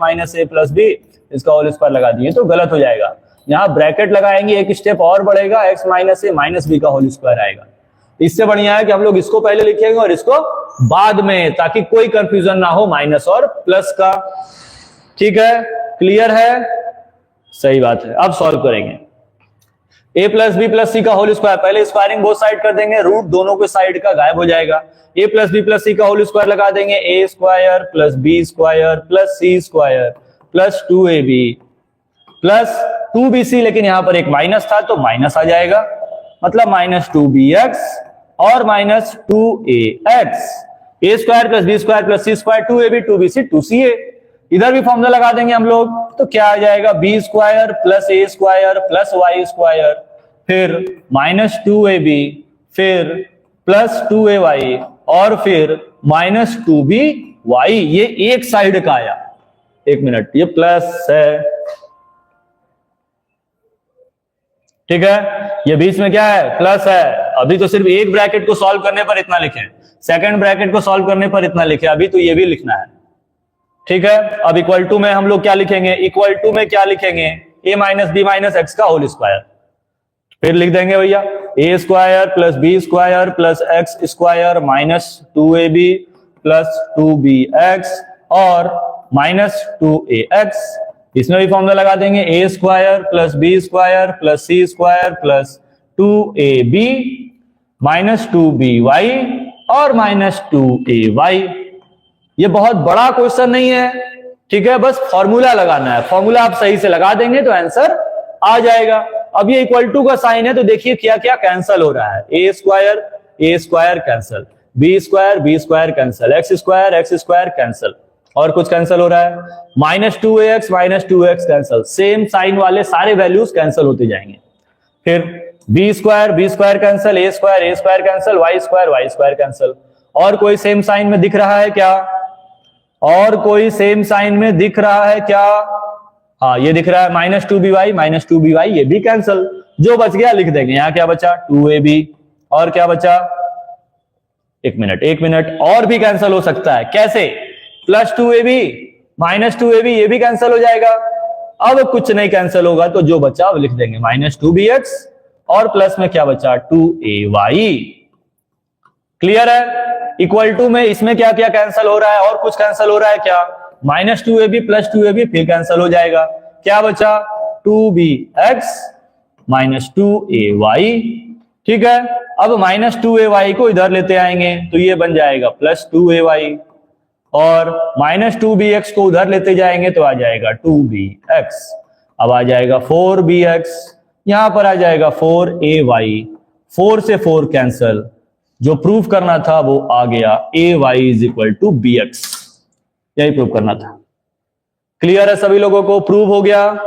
+ b इसका होल स्क्वायर लगा दिए, तो गलत हो जाएगा। यहां ब्रैकेट लगाएंगे, एक स्टेप और बढ़ेगा, x - a - b का होल स्क्वायर आएगा। इससे बढ़िया है कि हम लोग इसको पहले लिखेंगे और इसको बाद में, ताकि कोई कंफ्यूजन ना हो माइनस और प्लस का। ठीक है, क्लियर है, सही बात है। अब सॉल्व करेंगे। a + b + c का होल स्क्वायर, पहले स्क्वायरिंग बोथ साइड कर देंगे, रूट दोनों के साइड का गायब हो जाएगा। a + b + c का होल स्क्वायर लगा देंगे, a² + b² + c² + 2ab + 2bc, लेकिन यहां पर एक माइनस था तो माइनस आ जाएगा, मतलब -2bx और -2ax, a² + b² + c² 2ab 2bc 2ca। इधर भी फॉर्मूला लगा देंगे हम लोग, तो क्या आ जाएगा, b² + a² + y², फिर -2ab, फिर +2ay और फिर -2by। ये एक साइड का आया, एक मिनट, ये प्लस है, ठीक है, ये बीच में क्या है, प्लस है। अभी तो सिर्फ एक ब्रैकेट को सॉल्व करने पर इतना लिखे, सेकंड ब्रैकेट को सॉल्व करने पर इतना लिखे, अभी तो ये भी लिखना है। ठीक है, अब इक्वल टू में हम लोग क्या लिखेंगे, इक्वल टू में क्या लिखेंगे, a - b - x का होल स्क्वायर, फिर लिख देंगे भैया a² + b² + x² - 2ab + 2bx और -2ax, इसमें भी फॉर्मूला लगा देंगे a square plus b square plus c square plus 2ab -2by और -2ay। ये बहुत बड़ा क्वेश्चन नहीं है, ठीक है, बस फॉर्मूला लगाना है। फॉर्मूला आप सही से लगा देंगे तो आंसर आ जाएगा। अब ये इक्वल टू का साइन है तो देखिए क्या क्या कैंसल हो रहा है। A square cancel, B square cancel, X square cancel, और कुछ कैंसल हो रहा है, -2ax कैंसल, सेम साइन वाले सारे वैल्यूज कैंसल होते जाएंगे। फिर B square cancel, A square cancel, Y square cancel. और कोई सेम साइन में दिख रहा है क्या? और कोई सेम साइन में दिख रहा है क्या? हाँ, ये दिख रहा है -2by, ये भी कैंसल। जो बच गया लिख देंगे। यहां क्या बचा? 2ab। और क्या बचा? एक मिनट, और भी कैंसल हो सकता है। कैसे? +2ab, -2ab, ये भी कैंसल हो जाएगा। अब कुछ नहीं कैंसल होगा तो जो बचा वो लिख देंगे -2bx, और प्लस में क्या बचा? 2ay। क्लियर है? इक्वल टू में इसमें क्या क्या कैंसल हो रहा है? और कुछ कैंसल हो रहा है क्या? -2ab प्लस 2ab फिर कैंसल हो जाएगा। क्या बचा? 2bx -2ay। ठीक है, अब -2ay को इधर लेते आएंगे तो ये बन जाएगा +2ay, और -2bx को उधर लेते जाएंगे तो आ जाएगा 2bx। अब आ जाएगा 4bx, यहां पर आ जाएगा 4ay, 4 से 4 कैंसल। जो प्रूफ करना था वो आ गया, ay = bx, यही प्रूफ करना था। क्लियर है सभी लोगों को? प्रूव हो गया।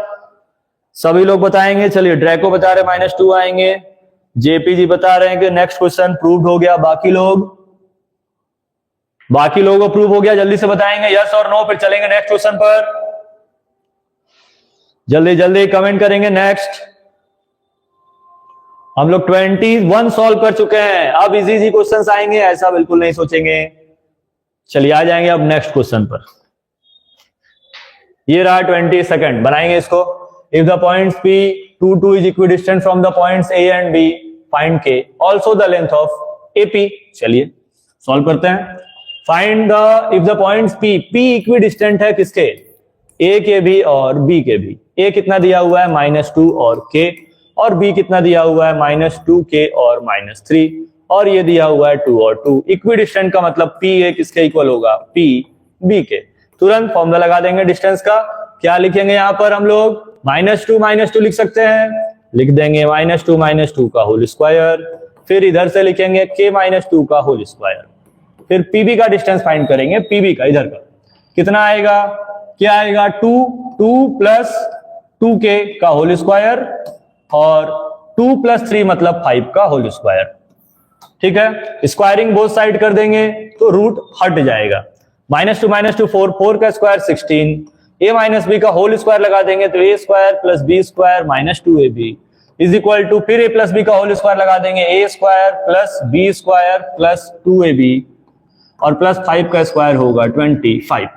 सभी लोग बताएंगे। चलिए, ड्रैको बता रहे -2 आएंगे, जेपीजी बता रहे हैं कि नेक्स्ट क्वेश्चन प्रूव्ड हो गया। बाकी लोगों को प्रूव हो गया, जल्दी से बताएंगे यस और नो, फिर चलेंगे नेक्स्ट क्वेश्चन पर। जल्दी कमेंट करेंगे। नेक्स्ट हम लोग 21 सॉल्व कर चुके हैं, अब इजी क्वेश्चंस आएंगे, ऐसा बिल्कुल नहीं सोचेंगे। चलिए आ जाएंगे अब नेक्स्ट क्वेश्चन पर। ये रहा 22, बनाएंगे इसको। If the points P2 is equidistant from the points A and B, find K, also the length of AP। चलिए सॉल्व करते हैं। Find the if the points P equidistant है किसके? A के भी और B के भी। A कितना दिया हुआ है? -2 और K, और B कितना दिया हुआ है? -2K और -3, और ये दिया हुआ है 2 और 2। इक्विडिस्टेंट का मतलब P A किसके इक्वल होगा? P B के। तुरंत फॉर्मूला लगा देंगे डिस्टेंस का। क्या लिखेंगे यहां पर हम लोग? -2 लिख सकते हैं, लिख देंगे -2 का होल स्क्वायर। फिर इधर से लिखेंगे K -2 का होल स्क्वायर। फिर PB का डिस्टेंस फाइंड करेंगे, PB का इधर का कितना आएगा? क्या आएगा? 2 प्लस 2K का होल स्क्वायर, और 2 + 3 मतलब 5 का होल स्क्वायर। ठीक है, स्क्वायरिंग बोथ साइड कर देंगे तो रूट हट जाएगा। -2 4 का स्क्वायर 16, a - b का होल स्क्वायर लगा देंगे तो a square plus b square -2ab is equal to, फिर a प्लस b का होल स्क्वायर लगा देंगे, a square plus b square plus 2ab, और प्लस 5 का स्क्वायर होगा 25।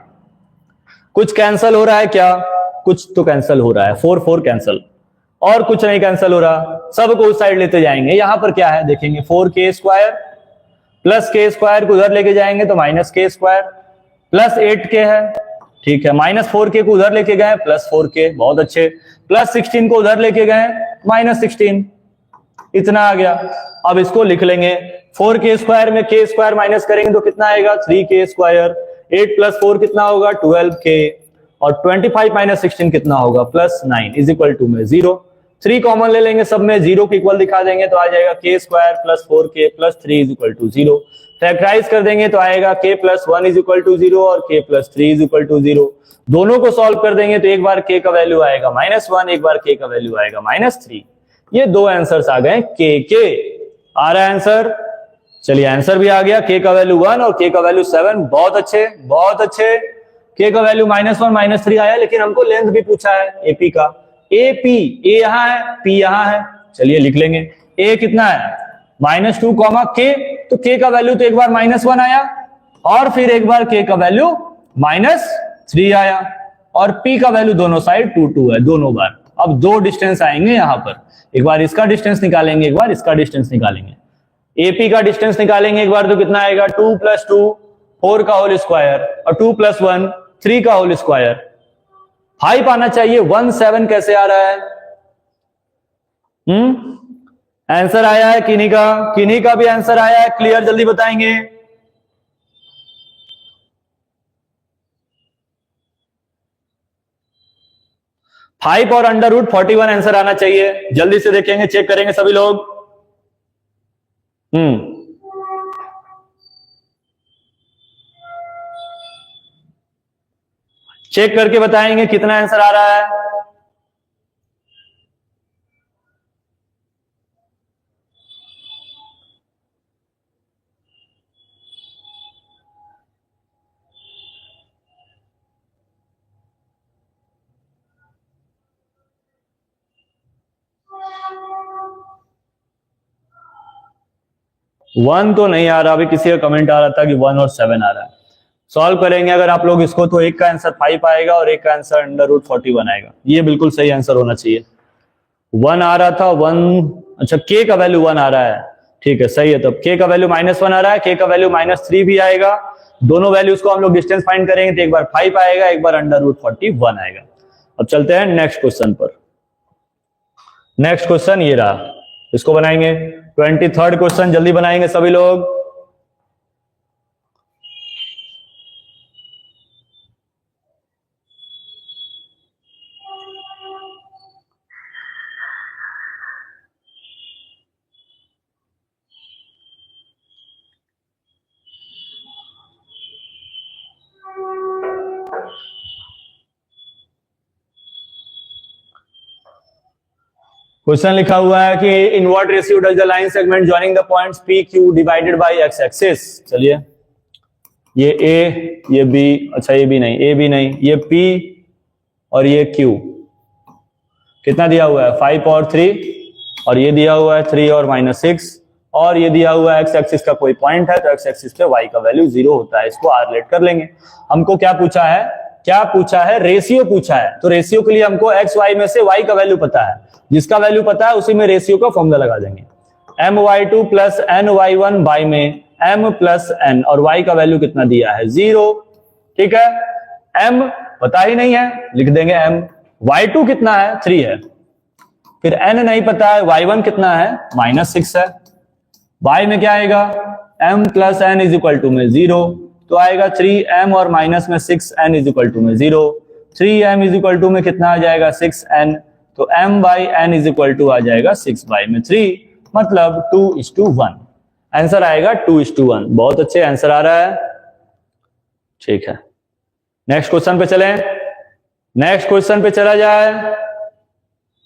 कुछ कैंसल हो रहा है क्या? कुछ तो कैंसल हो रहा है, 4 कैंसल, और कुछ नहीं कैंसल हो रहा, सबको उस साइड लेते जाएंगे। यहां पर क्या है देखेंगे, 4k square plus k square को उधर लेके जाएंगे तो -k स्क्वायर प्लस 8k है। ठीक है, -4k को उधर लेके गए प्लस 4k, बहुत अच्छे, प्लस 16 को उधर लेके गए -16, इतना आ गया। अब इसको लिख लेंगे, 4k स्क्वायर में k स्क्वायर माइनस करेंगे तो कितना आएगा? 3k square. 8 + 4 कितना होगा? 12k, और 25 - 16 कितना होगा? +9 इज इक्वल टू में 0। 3 कॉमन ले लेंगे, सब में 0 के इक्वल दिखा देंगे तो आ जाएगा k square plus 4k plus 3 is equal to 0। Factorize कर देंगे तो आएगा k + 1 इज इक्वल टू 0 और k + 3 इज इक्वल टू 0। दोनों को सॉल्व कर देंगे तो एक बार k का वैल्यू आएगा -1, एक बार k का वैल्यू आएगा -3। ये दो आंसर्स आ गए k। आ रहा है आंसर? चलिए आंसर भी आ गया, k का वैल्यू 1 और k का वैल्यू 7। बहुत अच्छे, बहुत अच्छे। k का वैल्यू -1 -3 आया, लेकिन हमको लेंथ भी पूछा है AP का। AP, A यहां है, P यहां है। चलिए लिख लेंगे, A कितना है? -2, K, तो k का वैल्यू तो एक बार -1 आया, और फिर एक बार k का वैल्यू -3 आया, और p का वैल्यू दोनों साइड 2 है, दोनों बार। अब दो डिस्टेंस आएंगे यहां पर, एक बार इसका डिस्टेंस निकालेंगे, एक बार इसका डिस्टेंस निकालेंगे। AP का डिस्टेंस निकालेंगे एक बार तो कितना आएगा? 2 + 2 4 का होल स्क्वायर, और 2 + 1 3 का होल स्क्वायर। 5 आना चाहिए, 17 कैसे आ रहा है? आंसर आया है किन्हीं का? किन्हीं का भी आंसर आया है? क्लियर, जल्दी बताएंगे। 5 और अंडर रूट 41 आंसर आना चाहिए। जल्दी से देखेंगे, चेक करेंगे सभी लोग। चेक करके बताएंगे कितना आंसर आ रहा है। वन तो नहीं आ रहा, अभी किसी का कमेंट आ रहा था कि 1 और 7 आ रहा है। सॉल्व करेंगे अगर आप लोग इसको, तो एक का आंसर 5 आएगा और एक का आंसर अंडर रूट 41 आएगा। ये बिल्कुल सही आंसर होना चाहिए। 1 आ रहा था, 1, अच्छा के का वैल्यू 1 आ रहा है, ठीक है सही है। तब के का वैल्यू -1 आ रहा है, के का वैल्यू -3 भी आएगा। दोनों वैल्यूज को हम लोग डिस्टेंस फाइंड करेंगे तो एक बार 5 आएगा, एक बार अंडर रूट 41 आएगा। अब चलते हैं नेक्स्ट क्वेश्चन पर। नेक्स्ट क्वेश्चन ये रहा, इसको बनाएंगे। 23rd क्वेश्चन जल्दी बनाएंगे सभी लोग। क्वेश्चन लिखा हुआ है कि in what ratio does the line segment joining the points P Q divided by x axis. चलिए, ये ए, ये बी, अच्छा ये बी नहीं, ए बी नहीं, ये पी और ये क्यू। कितना दिया हुआ है? 5 और 3, और ये दिया हुआ है 3 और -6, और ये दिया हुआ है एक्स एक्सिस का कोई पॉइंट है, तो एक्स एक्सिस पे वाई का वैल्यू 0 होता है। इसको आर लेट कर लेंगे। हमको क्या पूछा है? क्या पूछा है? रेशियो पूछा है। तो रेशियो के लिए हमको एक्स वाई में से वाई का वैल्यू पता है। जिसका वैल्यू पता है उसी में रेशियो का फॉर्मूला लगा देंगे। my2 प्लस ny1 बाई में m प्लस n, और y का वैल्यू कितना दिया है? 0। ठीक है, m पता ही नहीं है, लिख देंगे m। y2 कितना है? 3 है। फिर n नहीं पता है, y1 कितना है? -6 है। y में क्या आएगा? m plus n is equal to में 0, तो आएगा 3m और माइनस में 6n इज इक्वल टू में 0। 3m इज इक्वल टू में कितना आ जाएगा? 6n, तो m by n is equal to आ जाएगा 6 बाई में 3, मतलब 2:1। आंसर आएगा 2:1। बहुत अच्छे, आंसर आ रहा है। ठीक है, नेक्स्ट क्वेश्चन पे चलें। नेक्स्ट क्वेश्चन पे चला जाए,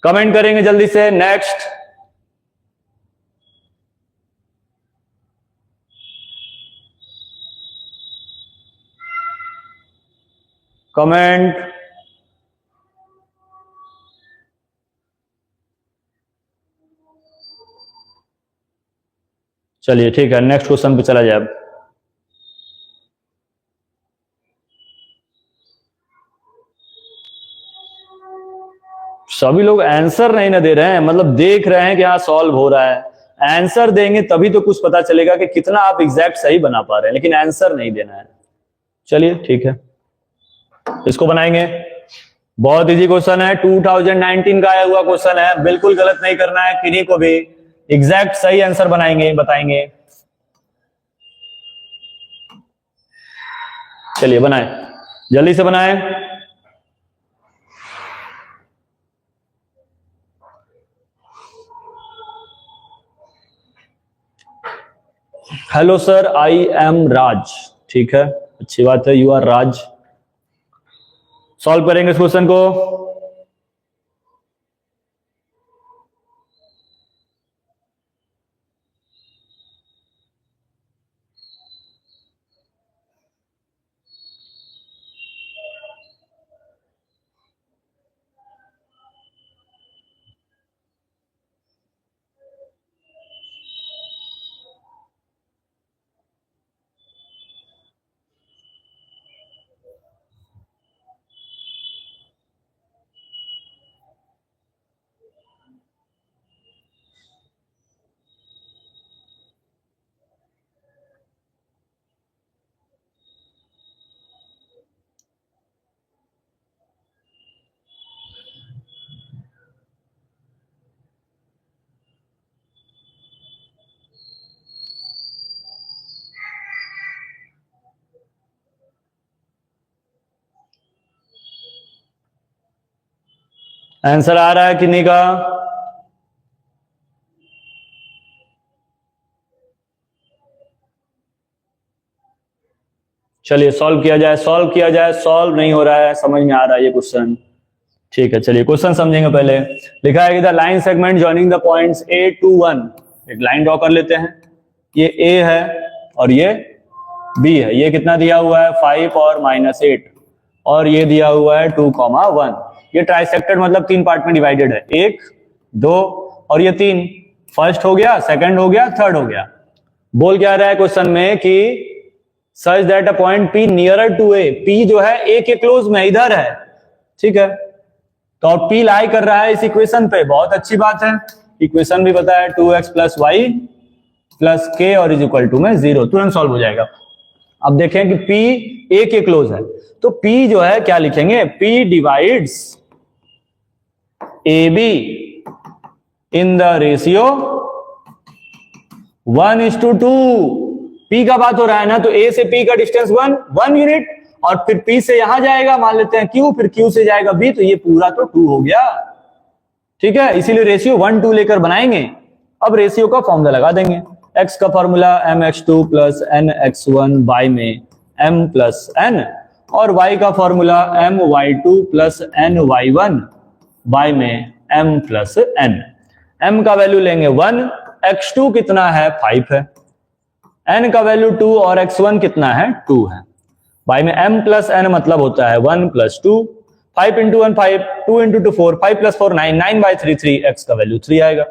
कमेंट करेंगे जल्दी से। Next, comment. चलिए ठीक है, नेक्स्ट क्वेश्चन पे चला जाए। सभी लोग आंसर नहीं ना दे रहे हैं, मतलब देख रहे हैं कि हाँ सॉल्व हो रहा है। आंसर देंगे तभी तो कुछ पता चलेगा कि कितना आप एग्जैक्ट सही बना पा रहे हैं, लेकिन आंसर नहीं देना है। चलिए ठीक है, इसको बनाएंगे। बहुत इजी क्वेश्चन है, 2019 का आया हुआ क्वेश्चन है। बिल्कुल गलत नहीं करना है किन्हीं को भी, एग्जैक्ट सही आंसर बनाएंगे, बताएंगे। चलिए बनाएं, जल्दी से बनाएं। हेलो सर, आई एम राज। ठीक है, अच्छी बात है, यू आर राज। सॉल्व करेंगे इस क्वेश्चन को। आंसर आ रहा है किन्हीं का? चलिए सॉल्व किया जाए, सॉल्व किया जाए। सॉल्व नहीं हो रहा है, समझ में आ रहा है ये क्वेश्चन। ठीक है, चलिए क्वेश्चन समझेंगे। पहले लिखा है कि the line segment joining the points A to 1, एक लाइन ड्रॉ कर लेते हैं। ये A है और ये B है। ये कितना दिया हुआ है? 5 और -8, और ये दिया हुआ है 2,1। ये ट्राइसेक्टेड मतलब 3 पार्ट में डिवाइडेड है, 1, 2 और ये 3। फर्स्ट हो गया, सेकंड हो गया, थर्ड हो गया। बोल क्या रहा है क्वेश्चन में कि such that a point P nearer to A, P जो है A के क्लोज में इधर है, ठीक है। तो अब P लाई कर रहा है इस इक्वेशन पे, बहुत अच्छी बात है। इक्वेशन भी पता है 2x + y + k और इज इक्वल टू में 0, तुरंत सॉल्व हो जाएगा। अब देखें कि P A के क्लोज है, तो P जो है क्या लिखेंगे? P divides AB in the ratio 1:2। P का बात हो रहा है ना, तो A से P का डिस्टेंस 1 यूनिट, और फिर P से यहां जाएगा, मान लेते हैं Q, फिर Q से जाएगा B, तो ये पूरा तो 2 हो गया, ठीक है। इसीलिए रेशियो 1:2 लेकर बनाएंगे। अब रेशियो का फॉर्मूला लगा देंगे। x का फॉर्मूला mx2 + nx1 y में m + n, और y का फॉर्मूला my2 + ny1 y में m + n। m का वैल्यू लेंगे 1, x2 कितना है? 5 है, n का वैल्यू 2 और x1 कितना है? 2 है। y में m + n मतलब होता है 1 + 2, 5 × 1 5, 2 × 2 4, 5 + 4 9, 9/3 3, x का वैल्यू 3 आएगा।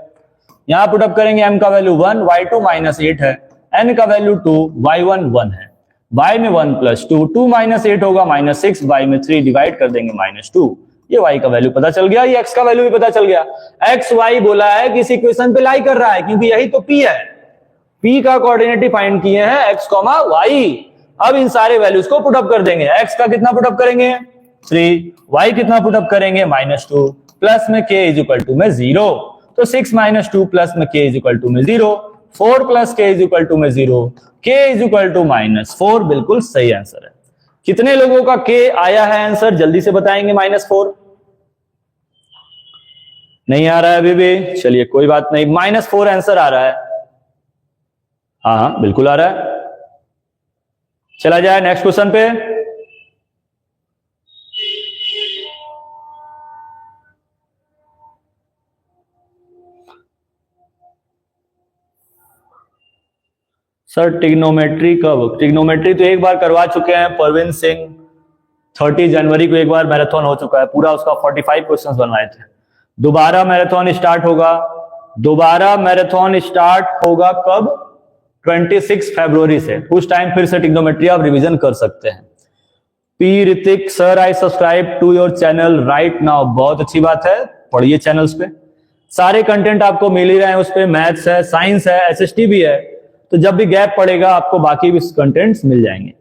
यहां पुट अप करेंगे, m का वैल्यू 1, y2 -8 है, n का वैल्यू 2, y1 1 है। y में 1 + 2, 2 - 8 होगा -6, y में 3 डिवाइड कर देंगे -2। ये y का वैल्यू पता चल गया, ये x का वैल्यू भी पता चल गया। x y बोला है कि इस इक्वेशन पे लाई कर रहा है, क्योंकि यही तो P है। P का कोऑर्डिनेट फाइंड किए हैं x, y। अब इन सारे वैल्यूज को पुट अप कर देंगे। x का कितना पुट अप करेंगे? 3, y कितना पुट अप करेंगे? -2, प्लस में k इज इक्वल टू में 0, तो 6 - 2 प्लस में k इज इक्वल टू में 0, 4 + k इज इक्वल टू में 0, k इज इक्वल टू -4, बिल्कुल सही आंसर है। कितने लोगों का k आया है आंसर? जल्दी से बताएंगे। -4 नहीं आ रहा है अभी भी, चलिए कोई बात नहीं, -4 आंसर आ रहा है। हाँ बिल्कुल आ रहा है। चला जाए नेक्स्ट क्वेश्चन पे। सर ट्रिग्नोमेट्री कब? ट्रिग्नोमेट्री तो एक बार करवा चुके हैं परवीन सिंह, 30 जनवरी को एक बार मैराथन हो चुका है पूरा, उसका 45 क्वेश्चंस बनवाए थे। दोबारा मैराथन स्टार्ट होगा। दोबारा मैराथन स्टार्ट होगा कब? 26 फरवरी से। उस टाइम फिर से ट्रिग्नोमेट्री आप रिवीजन कर सकते हैं। P Hrithik sir, I subscribe to your channel right now. बहुत अच्छी बात है, पढ़िए चैनल्स पे, सारे कंटेंट आपको मिल ही रहे हैं। उस पे मैथ्स है, साइंस है, एसएसटी भी है, तो जब भी गैप पड़ेगा आपको बाकी भी कंटेंट्स मिल जाएंगे।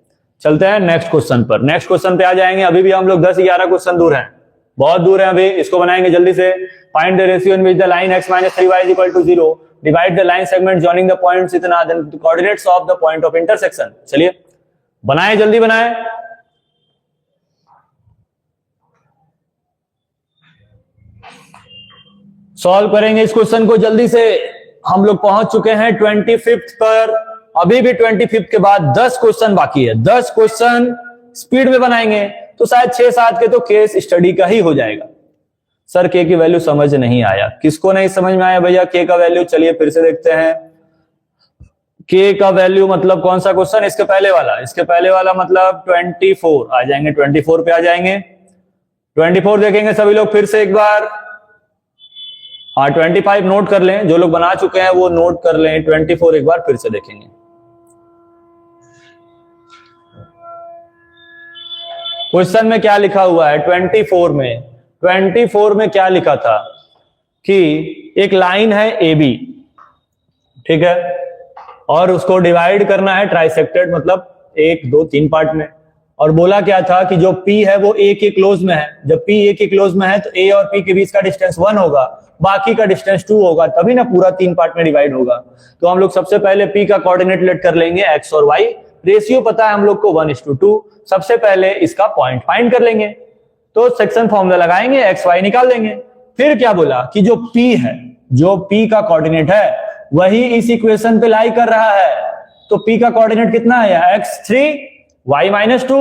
चलते हैं नेक्स्ट क्वेश्चन पर। नेक्स्ट क्वेश्चन पे आ जाएंगे। अभी भी हम लोग 10-11 क्वेश्चन दूर हैं, बहुत दूर हैं अभी। इसको बनाएंगे जल्दी से। Find the ratio in which the line x - 3y = 0, divide the line segment joining the points इतना, then the coordinates of the point of intersection. चलिए बनाएं, जल्दी बनाएं। सॉल्व करेंगे इस क्वेश्चन को जल्दी से। हम लोग पहुंच चुके हैं 25th पर। अभी भी 25th के बाद 10 क्वेश्चन बाकी है। 10 क्वेश्चन स्पीड में बनाएंगे तो शायद 6-7 के तो केस स्टडी का ही हो जाएगा। सर के की वैल्यू समझ नहीं आया। किसको नहीं समझ में आया भैया के का वैल्यू? चलिए फिर से देखते हैं। के का वैल्यू मतलब कौन सा क्वेश्चन? इसके पहले वाला। इसके पहले वाला मतलब 24 आ जाएंगे। 24 पे आ जाएंगे। 24 देखेंगे सभी लोग फिर से एक बार। हाँ 25 नोट कर लें, जो लोग बना चुके हैं वो नोट कर लें। 24 एक बार फिर से देखेंगे। क्वेश्चन में क्या लिखा हुआ है? 24 में क्या लिखा था कि एक लाइन है ए बी, ठीक है, और उसको डिवाइड करना है ट्राइसेक्टेड मतलब 1, 2, 3 पार्ट में। और बोला क्या था कि जो P है वो A के क्लोज में है। जब P A के क्लोज में है तो A और P के बीच का डिस्टेंस 1 होगा, बाकी का डिस्टेंस 2 होगा, तभी ना पूरा 3 पार्ट में डिवाइड होगा। तो हम लोग सबसे पहले P का कोऑर्डिनेट लेट कर लेंगे x और y। रेशियो पता है हम लोग को 1:2। सबसे पहले इसका पॉइंट फाइंड कर लेंगे, तो सेक्शन फॉर्मूला लगाएंगे, x y निकाल देंगे। फिर क्या बोला कि जो p है, जो p का कोऑर्डिनेट है वही इस इक्वेशन पे लाई कर रहा है। तो p का कोऑर्डिनेट कितना है, x3 y-2।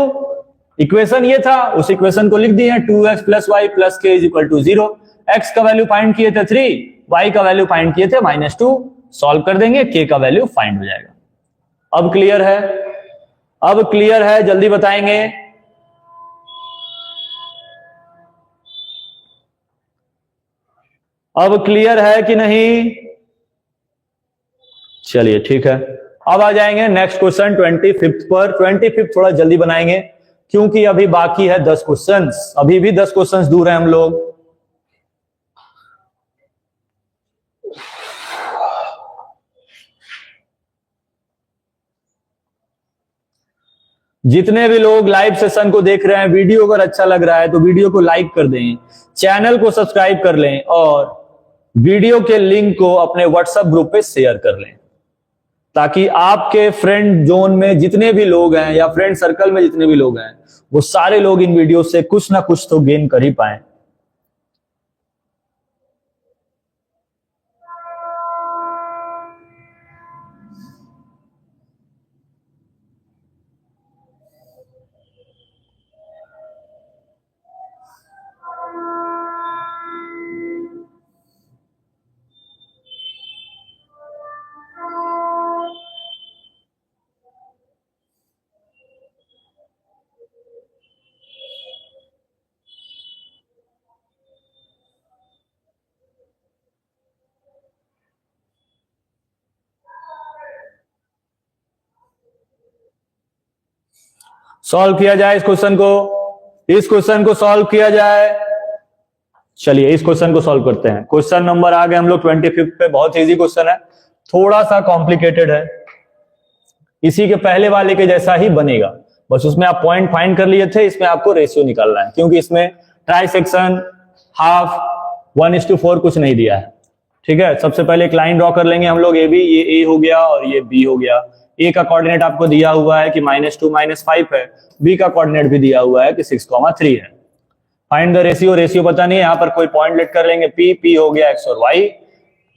इक्वेशन ये था, उस इक्वेशन को लिख दिए 2x + y + k = 0। x का वैल्यू फाइंड किए थे 3, y का वैल्यू फाइंड किए थे -2। सॉल्व कर देंगे, k का वैल्यू फाइंड हो जाएगा। अब क्लियर है, अब क्लियर है, जल्दी बताएंगे। अब क्लियर है कि नहीं? चलिए ठीक है, अब आ जाएंगे नेक्स्ट क्वेश्चन 25th पर। 25th थोड़ा जल्दी बनाएंगे क्योंकि अभी बाकी है 10 क्वेश्चंस, अभी भी 10 क्वेश्चंस दूर हैं हम लोग। जितने भी लोग लाइव सेशन को देख रहे हैं, वीडियो अगर अच्छा लग रहा है तो वीडियो को लाइक कर दें, चैनल को सब्सक्राइब कर लें और वीडियो के लिंक को अपने व्हाट्सएप ग्रुप पे शेयर कर लें, ताकि आपके फ्रेंड जोन में जितने भी लोग हैं या फ्रेंड सर्कल में जितने भी लोग हैं वो सारे लोग इन वीडियो से कुछ ना कुछ तो गेन कर ही पाए। सॉल्व किया जाए इस क्वेश्चन को, इस क्वेश्चन को सॉल्व किया जाए। चलिए इस क्वेश्चन को सॉल्व करते हैं। क्वेश्चन नंबर आ गए हम लोग 25 पे। बहुत इजी क्वेश्चन है, थोड़ा सा कॉम्प्लिकेटेड है, इसी के पहले वाले के जैसा ही बनेगा, बस उसमें आप पॉइंट फाइंड कर लिए थे, इसमें आपको रेशियो निकालना है क्योंकि इसमें ट्राई सेक्शन, हाफ, 1:4 कुछ नहीं दिया है। ठीक है, सबसे पहले एक लाइन ड्रॉ कर लेंगे हम लोग, ये a हो गया और ये b हो गया। a का कोऑर्डिनेट आपको दिया हुआ है कि -2 -5 है, b का कोऑर्डिनेट भी दिया हुआ है कि 6,3 है। फाइंड द रेशियो, रेशियो पता नहीं है, यहां पर कोई पॉइंट लेट कर लेंगे, p हो गया x और y।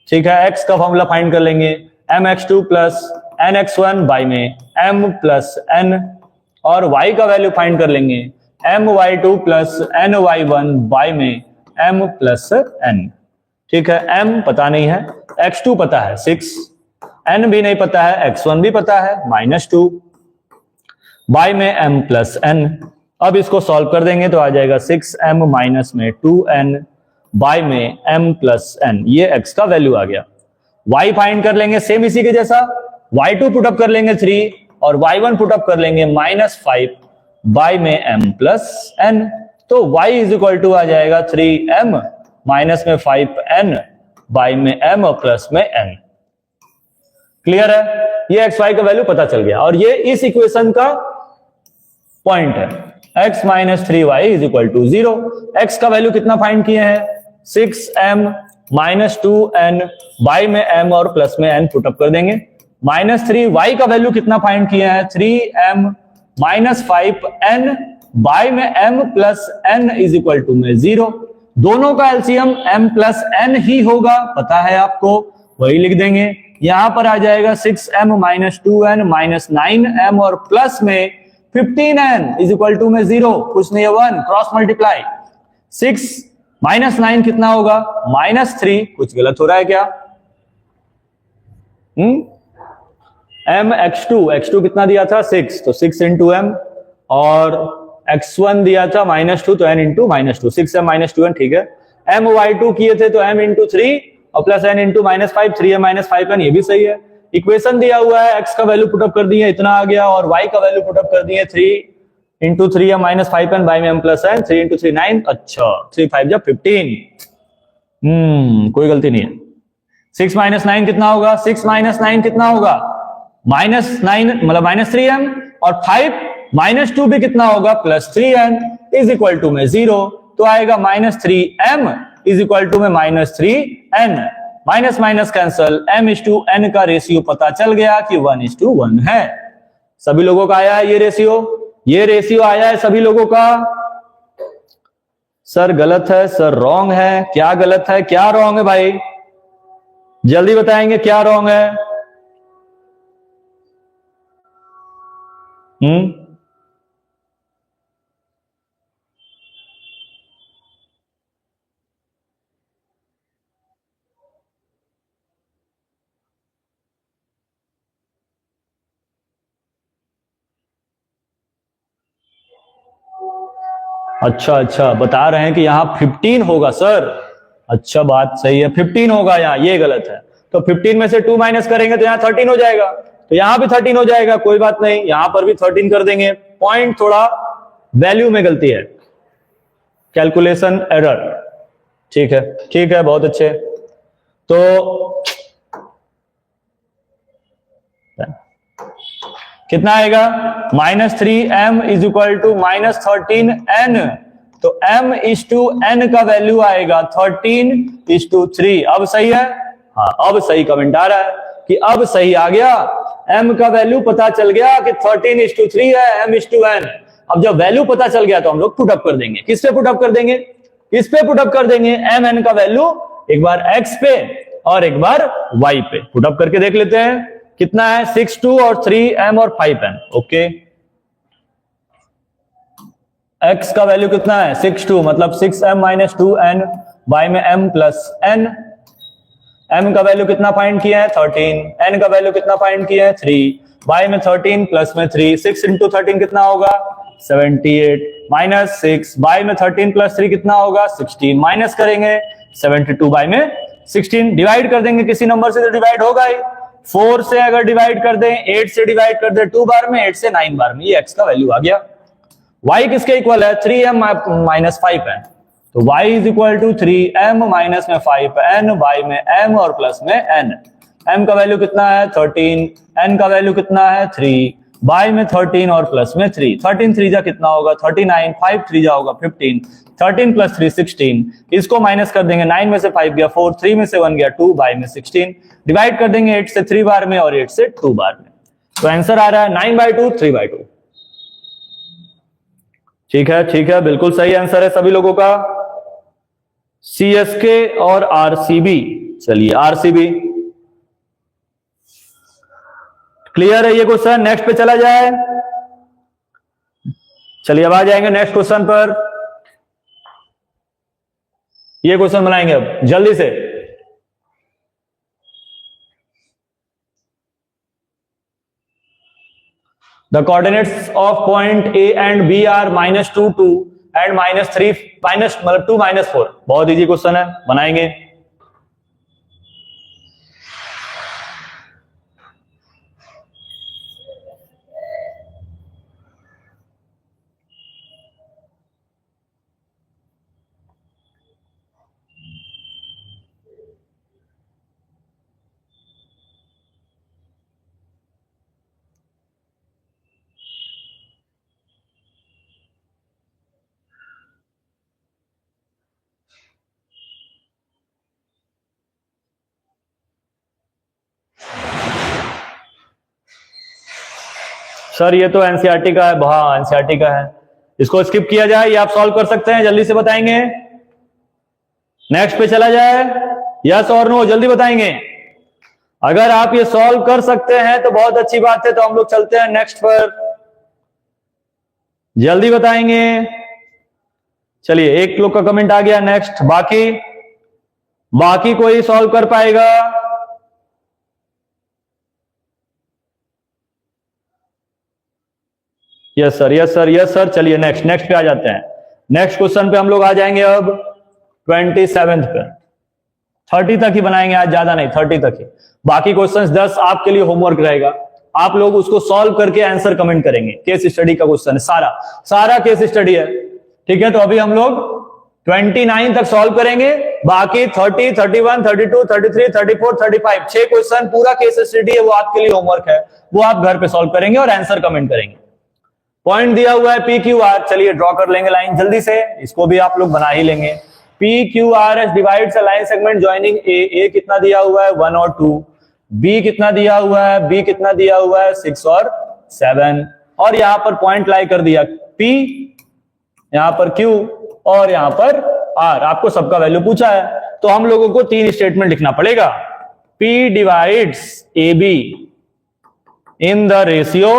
ठीक है, x का फॉर्मूला फाइंड कर लेंगे, mx2 + nx1 बाई में m + n, और y का वैल्यू फाइंड कर लेंगे, my2 + ny1 बाई में m + n। ठीक है, m पता नहीं है, x2 पता है 6, n भी नहीं पता है, x1 भी पता है -2 बाई में m + n। अब इसको सॉल्व कर देंगे तो आ जाएगा 6m माइनस में 2n बाई में m + n। ये x का वैल्यू आ गया। y फाइंड कर लेंगे सेम इसी के जैसा, y2 पुटअप कर लेंगे 3 और y1 पुटअप कर लेंगे -5 बाई में m + n। तो y = आ जाएगा 3m माइनस में 5n बाई में m प्लस में n। क्लियर है, ये x y का वैल्यू पता चल गया और ये इस इक्वेशन का पॉइंट है। x - 3y = 0। x का वैल्यू कितना फाइंड किए हैं, 6m - 2n बाई में m और प्लस में n पुटअप कर देंगे। -3y का वैल्यू कितना फाइंड किए हैं, 3m - 5n बाई में m प्लस n = 0। दोनों का एलसीएम m + n ही होगा, पता है आपको, वही लिख देंगे। यहां पर आ जाएगा 6m - 2n - 9m और प्लस में 15n = 0, कुछ नहीं है 1, क्रॉस मल्टीप्लाई। 6 - 9 कितना होगा, -3, कुछ गलत हो रहा है क्या? m x2 कितना दिया था 6, तो 6 × m, और x1 दिया था -2 तो n × -2, 6m - 2n। ठीक है, m y2 किए थे तो m × 3 और प्लस n × -5, 3m - 5n, ये भी सही है। इक्वेशन दिया हुआ है, x का वैल्यू पुटअप कर दिए, इतना आ गया, और y का वैल्यू पुटअप कर दिए 3 × 3m - 5n बाई में m + n, 3 × 3 9, अच्छा 3 5 जा 15। कोई गलती नहीं है। 6 - 9 कितना होगा, 6 - 9 कितना होगा, -9 मतलब -3m, और 5 - 2 भी कितना होगा, +3n = में 0। तो आएगा -3m = में -3n, minus minus cancel, m/n का रेशियो पता चल गया कि 1:1 है। सभी लोगों का आया है ये रेशियो आया है सभी लोगों का। सर गलत है, सर रॉन्ग है। क्या गलत है, क्या रॉन्ग है भाई, जल्दी बताएंगे क्या रॉन्ग है। अच्छा अच्छा, बता रहे हैं कि यहाँ 15 होगा सर। अच्छा, बात सही है, 15 होगा यहाँ, ये गलत है। तो 15 में से 2 माइनस करेंगे तो यहाँ 13 हो जाएगा, तो यहाँ भी 13 हो जाएगा, कोई बात नहीं, यहाँ पर भी 13 कर देंगे। पॉइंट थोड़ा वैल्यू में गलती है, कैलकुलेशन एरर। ठीक है, ठीक है, बहुत अच्छे। तो कितना आएगा, -3m is equal to -13n। तो m इज टू n का वैल्यू आएगा 13:3। अब सही है, हाँ अब सही कमेंट आ रहा है कि अब सही आ गया, m का वैल्यू पता चल गया कि 13:3 है, m/n। अब जब वैल्यू पता चल गया तो हम लोग पुटअप कर देंगे। किस पे पुटअप कर देंगे, किस पे पुटअप कर देंगे, mn का वैल्यू एक बार x पे और एक बार y पे पुटअप करके देख लेते हैं कितना है, 6, 2 और 3m और 5n। ओके, x का वैल्यू कितना है, 6, 2 मतलब 6m - 2n, y में m + n। m का वैल्यू कितना फाइंड किया है, 13। n का वैल्यू कितना फाइंड किया है, 3। y में 13 प्लस में 3, 6 × 13 कितना होगा, 78 -6। y में 13 + 3 कितना होगा, 16। माइनस करेंगे 72 y में 16, डिवाइड कर देंगे किसी नंबर से तो डिवाइड होगा ही। 4 से अगर डिवाइड कर दें, 8 से डिवाइड कर दें 2 बार में, 8 से 9 बार में, ये x का वैल्यू आ गया। y किसके इक्वल है, 3m - 5n। तो y is equal to 3m - 5n, y में m और प्लस में n। m का वैल्यू कितना है, 13। n का वैल्यू कितना है, 3। y में 13 और प्लस में 3। 13 3 जा कितना होगा, 39। 5 3 जा होगा 15। 13 + 3 16। इसको माइनस कर देंगे, 9 में से 5 गया 4, 3 में से 1 गया 2, y में 16। डिवाइड कर देंगे 8 से 3 बार में और 8 से 2 बार में। तो आंसर आ रहा है 9/2 3/2। ठीक है, ठीक है, बिल्कुल सही आंसर है सभी लोगों का। CSK और RCB, चलिए RCB क्लियर है ये क्वेश्चन। नेक्स्ट पे चला जाए, चलिए अब आ जाएंगे नेक्स्ट क्वेश्चन पर। ये क्वेश्चन बनाएंगे अब जल्दी से। The coordinates of point A and B are -2 2 and -3 मतलब 2 -4। बहुत इजी क्वेश्चन है, बनाएंगे। सर ये तो एनसीईआरटी का है, हाँ एनसीईआरटी का है, इसको स्किप किया जाए या आप सॉल्व कर सकते हैं, जल्दी से बताएंगे। नेक्स्ट पे चला जाए, यस और नो जल्दी बताएंगे। अगर आप ये सॉल्व कर सकते हैं तो बहुत अच्छी बात है, तो हम लोग चलते हैं नेक्स्ट पर, जल्दी बताएंगे। चलिए एक लोग का कमेंट आ गया नेक्स्ट, बाकी कोई सॉल्व कर पाएगा? Yes sir, yes sir, yes sir. चलिए नेक्स्ट पे आ जाते हैं। नेक्स्ट क्वेश्चन पे हम लोग आ जाएंगे अब 27 पे। 30 तक ही बनाएंगे आज, ज्यादा नहीं, 30 तक ही। बाकी क्वेश्चंस 10 आपके लिए होमवर्क रहेगा, आप लोग उसको सॉल्व करके आंसर कमेंट करेंगे। केस स्टडी का क्वेश्चन है, सारा केस स्टडी है, ठीक है। तो अभी हम लोग 29 तक सॉल्व करेंगे, बाकी 30, 31, 32, 33, 34, 35 6 क्वेश्चन पूरा केस स्टडी है, वो आपके लिए होमवर्क है, वो आप घर पे सॉल्व करेंगे और आंसर कमेंट करेंगे। पॉइंट दिया हुआ है PQR, चलिए ड्रॉ कर लेंगे लाइन जल्दी से, इसको भी आप लोग बना ही लेंगे। PQRS divides a line segment joining A कितना दिया हुआ है 1 और 2, B कितना दिया हुआ है, B कितना दिया हुआ है 6 और 7, और यहां पर पॉइंट लाई कर दिया P, यहां पर Q और यहां पर आर, आपको सबका वैल्यू पूछा है, तो हम लोगों को 3 स्टेटमेंट लिखना पड़ेगा। P divides AB in the ratio,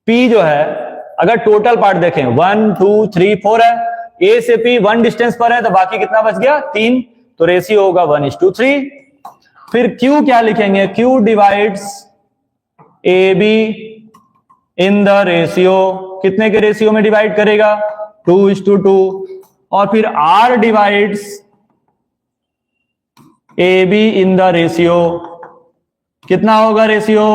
P जो है अगर टोटल पार्ट देखें 1 2 3 4 है, A से P 1 डिस्टेंस पर है, तो बाकी कितना बच गया 3, तो रेशियो होगा 1:3। फिर Q क्या लिखेंगे, Q divides AB in the ratio, कितने के रेशियो में डिवाइड करेगा 2:2। और फिर R divides AB in the ratio, कितना होगा रेशियो,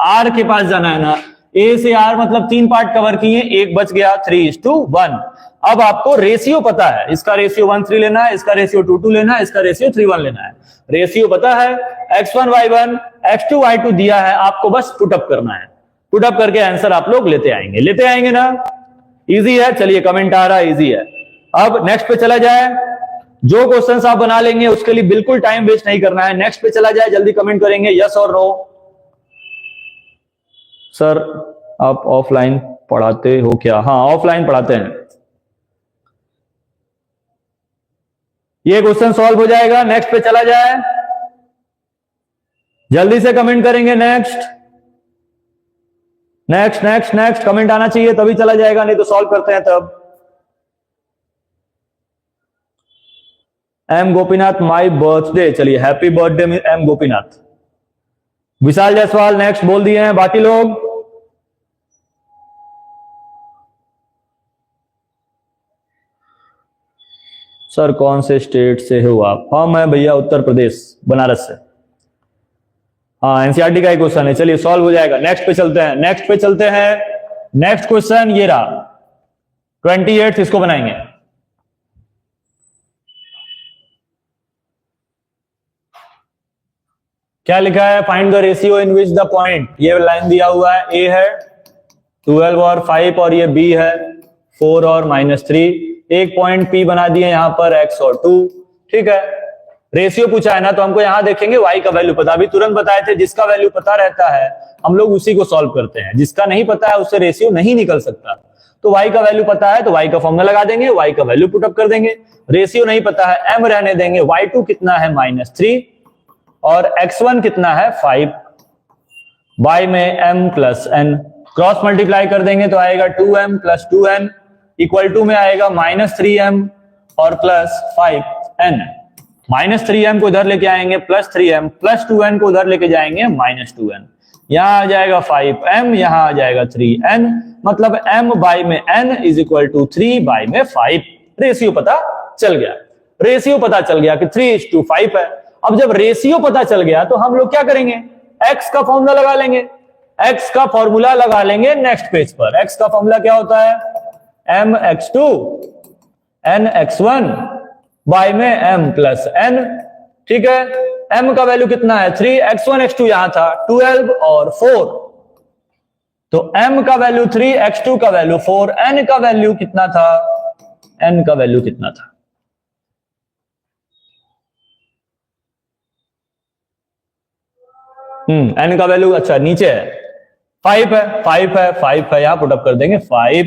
R के पास जाना है ना, A से R मतलब 3 पार्ट कवर किए, एक बच गया 3:1। अब आपको रेशियो पता है, इसका रेशियो 1:3 लेना है, इसका रेशियो 2:2 लेना है, इसका रेशियो 3:1 लेना है। रेशियो पता है, x1 y1 x2 y2 दिया है, आपको बस पुटअप करना है, पुटअप करके आंसर आप लोग लेते आएंगे ना। इजी है, चलिए कमेंट आ रहा है इजी है। अब नेक्स्ट पे चला जाए, जो क्वेश्चंस आप बना लेंगे उसके लिए बिल्कुल टाइम वेस्ट नहीं करना है। नेक्स्ट पे चला जाए, जल्दी कमेंट करेंगे यस और नो। सर आप ऑफलाइन पढ़ाते हो क्या? हाँ ऑफलाइन पढ़ाते हैं। ये क्वेश्चन सॉल्व हो जाएगा। नेक्स्ट पे चला जाए, जल्दी से कमेंट करेंगे next next next next, comment आना चाहिए तभी चला जाएगा, नहीं तो सॉल्व करते हैं तब। एम गोपीनाथ माई बर्थडे, चलिए हैप्पी बर्थडे एम गोपीनाथ। विशाल जायसवाल नेक्स्ट बोल दिए हैं, बाकी लोग सर कौन से स्टेट से हो आप? हाँ मैं भैया उत्तर प्रदेश बनारस से। हाँ एनसीईआरटी का ही क्वेश्चन है, चलिए सॉल्व हो जाएगा। नेक्स्ट पे चलते हैं। नेक्स्ट क्वेश्चन ये रहा 28, इसको बनाएंगे। क्या लिखा है, find the ratio in which the point, ये लाइन दिया हुआ है, ए है 12 और 5 और ये बी है 4 और -3। एक पॉइंट P बना दिए यहां पर x और 2, ठीक है। रेशियो पूछा है ना, तो हमको यहां देखेंगे y का वैल्यू पता, अभी तुरंत बताए थे, जिसका वैल्यू पता रहता है हम लोग उसी को सॉल्व करते हैं, जिसका नहीं पता है उससे रेशियो नहीं निकल सकता। तो y का वैल्यू पता है तो y का फॉर्मूला लगा देंगे, y का वैल्यू पुटअप कर देंगे। रेशियो नहीं पता है, m रहने देंगे, y2 कितना है -3 और x1 कितना है 5, y में m plus n, cross multiply कर देंगे तो आएगा 2m plus 2n equal to में आएगा -3m और प्लस 5n। -3m को इधर लेके आएंगे प्लस 3m, प्लस 2n को उधर लेके जाएंगे -2n, यहां आ जाएगा 5m, यहां आ जाएगा 3n, मतलब m बाई में n is equal to 3 by में 5। रेशियो पता चल गया, रेशियो पता चल गया कि 3:5 है। अब जब रेशियो पता चल गया तो हम लोग क्या करेंगे, x का फॉर्मूला लगा लेंगे, x का फॉर्मूला लगा लेंगे नेक्स्ट पेज पर। x का फॉर्मूला क्या होता है, mx2 nx1 बाई में m प्लस n, ठीक है। m का वैल्यू कितना है 3, x1 x2 यहां था 12 और 4, तो m का वैल्यू 3, x2 का वैल्यू 4, n का वैल्यू कितना था, n का वैल्यू कितना था, n का वैल्यू अच्छा नीचे है 5 है, 5 है, यहां पुटअप कर देंगे 5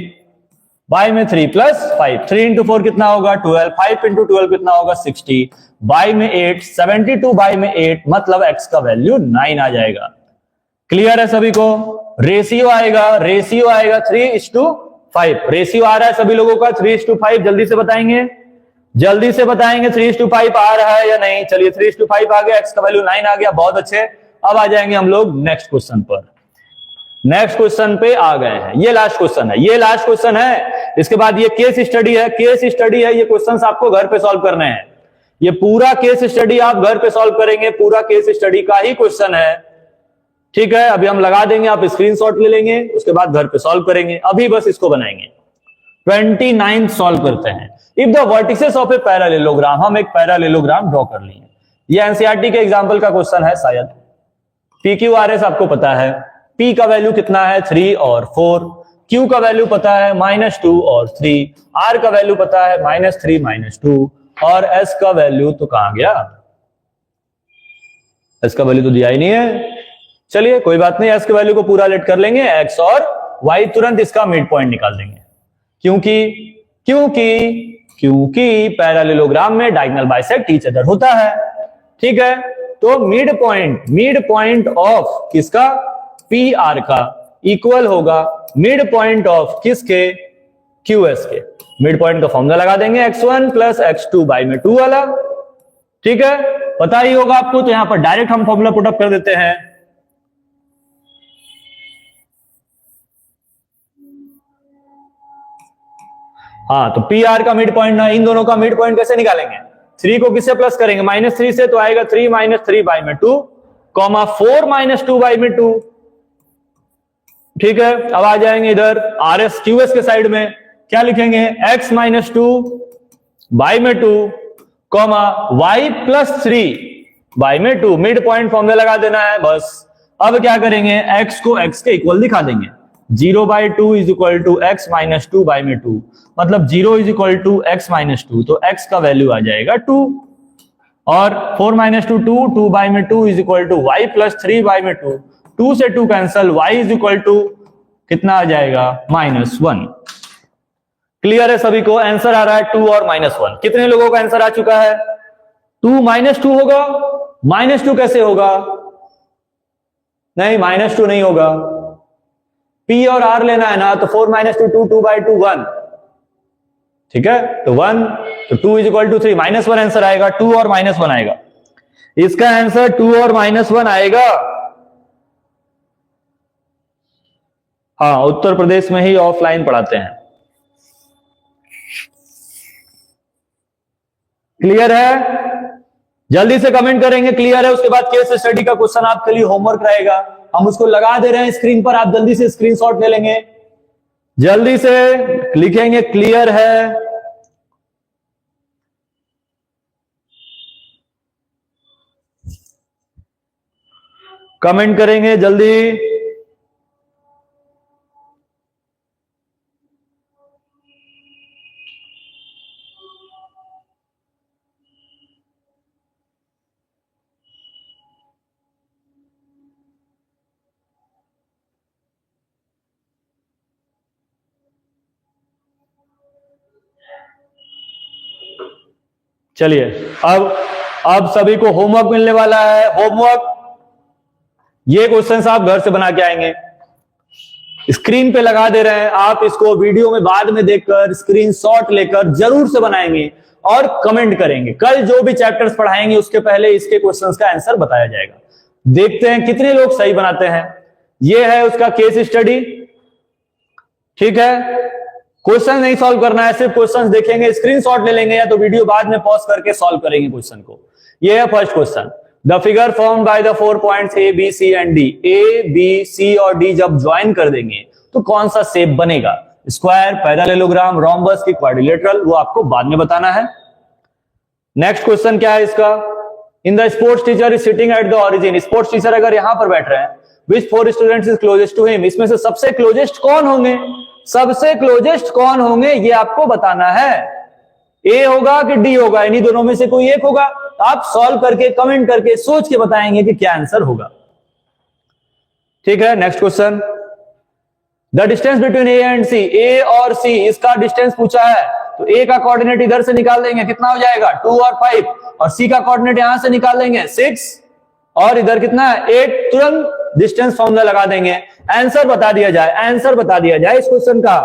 बाई में 3 प्लस 5, 3 इंटू 4 कितना होगा 12, 5 इंटू 12 कितना होगा 60, बाई में 8 72 बाई में 8, मतलब x का वैल्यू 9 आ जाएगा। क्लियर है सभी को? रेशियो आएगा 3:5, रेशियो आ रहा है सभी लोगों का 3:5, जल्दी से बताएंगे 3:5 आ रहा है या नहीं। चलिए 3:5 आ गया, x का वैल्यू 9 आ गया, बहुत अच्छे। अब आ जाएंगे हम लोग नेक्स्ट क्वेश्चन पर। नेक्स्ट क्वेश्चन पे आ गए हैं, ये लास्ट क्वेश्चन है, इसके बाद ये केस स्टडी है, ये क्वेश्चंस आपको घर पे सॉल्व करने हैं। ये पूरा केस स्टडी आप घर पे सॉल्व करेंगे, पूरा केस स्टडी का ही क्वेश्चन है, ठीक है। अभी हम लगा देंगे, आप स्क्रीनशॉट ले लेंगे, उसके बाद घर पे सॉल्व करेंगे। अभी बस इसको बनाएंगे। 29 सॉल्व करते हैं। If the vertices of a parallelogram, हम एक पैरेललोग्राम ड्रॉ कर लिए। ये एनसीईआरटी के एग्जाम्पल का क्वेश्चन है शायद। PQRS आपको पता है, P का वैल्यू कितना है 3 और 4, Q का वैल्यू पता है -2 और 3, R का वैल्यू पता है -3 -2, और S का वैल्यू तो कहां गया, S का वैल्यू तो दिया ही नहीं है। चलिए कोई बात नहीं, S के वैल्यू को पूरा लेट कर लेंगे, X और Y, तुरंत इसका मिड पॉइंट निकाल देंगे। क्योंकि पैरेललोग्राम में डायगोनल बाइसेक्ट ईच अदर होता है। ठीक है, तो मिड पॉइंट ऑफ किसका, पी आर का इक्वल होगा मिड पॉइंट ऑफ किसके, क्यू एस के। मिड पॉइंट का फॉर्मूला लगा देंगे x1 प्लस x2 बाई में 2 वाला। ठीक है, पता ही होगा आपको, तो यहां पर डायरेक्ट हम फॉर्मूला पुटअप कर देते हैं। हाँ, तो पी आर का मिड पॉइंट ना, इन दोनों का मिड पॉइंट कैसे निकालेंगे, 3 को किससे प्लस करेंगे, -3 से, तो आएगा 3 - 3 बाई में 2, 4 - 2 बाई में 2। ठीक है, अब आ जाएंगे इधर आर एस क्यू एस के साइड में, क्या लिखेंगे, x - 2 बाई में 2, y प्लस 3 बाई में 2। मिड पॉइंट फॉर्मूला लगा देना है बस। अब क्या करेंगे, x को x के इक्वल दिखा देंगे, 0/2 is equal to x - 2 by में 2, मतलब 0 इज इक्वल टू x - 2, तो x का वैल्यू आ जाएगा 2, और 4 - 2 2, 2 बाई में 2 is equal to y plus 3 by में 2, 2 से 2 cancel, y is equal to कितना आ जाएगा, -1। क्लियर है सभी को, आंसर आ रहा है 2 और -1। कितने लोगों का आंसर आ चुका है, 2 - 2 होगा, -2 कैसे होगा, नहीं -2 नहीं होगा, P और R लेना है ना, तो 4 - 2 2, 2/2 1। ठीक है, तो 1, तो 2 इज इक्वल टू 3, -1 आंसर आएगा, 2 और -1 आएगा। इसका आंसर 2 और -1 आएगा। हाँ, उत्तर प्रदेश में ही ऑफलाइन पढ़ाते हैं। क्लियर है, जल्दी से कमेंट करेंगे क्लियर है। उसके बाद केस स्टडी का क्वेश्चन आपके लिए होमवर्क रहेगा, हम उसको लगा दे रहे हैं स्क्रीन पर, आप जल्दी से स्क्रीनशॉट ले लेंगे, जल्दी से लिखेंगे क्लियर है। कमेंट करेंगे जल्दी। चलिए, अब सभी को होमवर्क मिलने वाला है। होमवर्क, ये क्वेश्चंस आप घर से बना के आएंगे, स्क्रीन पे लगा दे रहे हैं, आप इसको वीडियो में बाद में देखकर स्क्रीनशॉट लेकर जरूर से बनाएंगे और कमेंट करेंगे। कल जो भी चैप्टर्स पढ़ाएंगे उसके पहले इसके क्वेश्चंस का आंसर बताया जाएगा। देखते हैं कितने लोग सही बनाते हैं। ये है उसका केस स्टडी। ठीक है, क्वेश्चन नहीं सॉल्व करना है, सिर्फ क्वेश्चन देखेंगे, स्क्रीनशॉट ले लेंगे, या तो वीडियो बाद में पॉज करके सॉल्व करेंगे क्वेश्चन को। ये है first question, the figure formed by the 4 points A, B, C and D, A, B, C और D जब ज्वाइन कर देंगे तो कौन सा शेप बनेगा, स्क्वायर, पैरेललोग्राम, रोम्बस की क्वाड्रिलेटरल, वो आपको बाद में बताना है। नेक्स्ट क्वेश्चन क्या है इसका, in the sports teacher is sitting at the origin, sports teacher अगर यहां पर बैठ रहे हैं, which 4 students is closest to him, इसमें से सबसे क्लोजेस्ट कौन होंगे, सबसे क्लोजेस्ट कौन होंगे ये आपको बताना है। ए होगा कि डी होगा, इन्हीं दोनों में से कोई एक होगा। आप सॉल्व करके, कमेंट करके, सोच के बताएंगे कि क्या आंसर होगा। ठीक है, next question, the distance between A and C, A और सी इसका डिस्टेंस पूछा है, तो ए का कोऑर्डिनेट इधर से निकाल देंगे, कितना हो जाएगा 2 और 5, और सी का कोऑर्डिनेट यहां से निकाल देंगे 6, और इधर कितना है 8, तुरंत डिस्टेंस फॉर्मूला लगा देंगे, आंसर बता दिया जाए, आंसर बता दिया जाए इस क्वेश्चन का।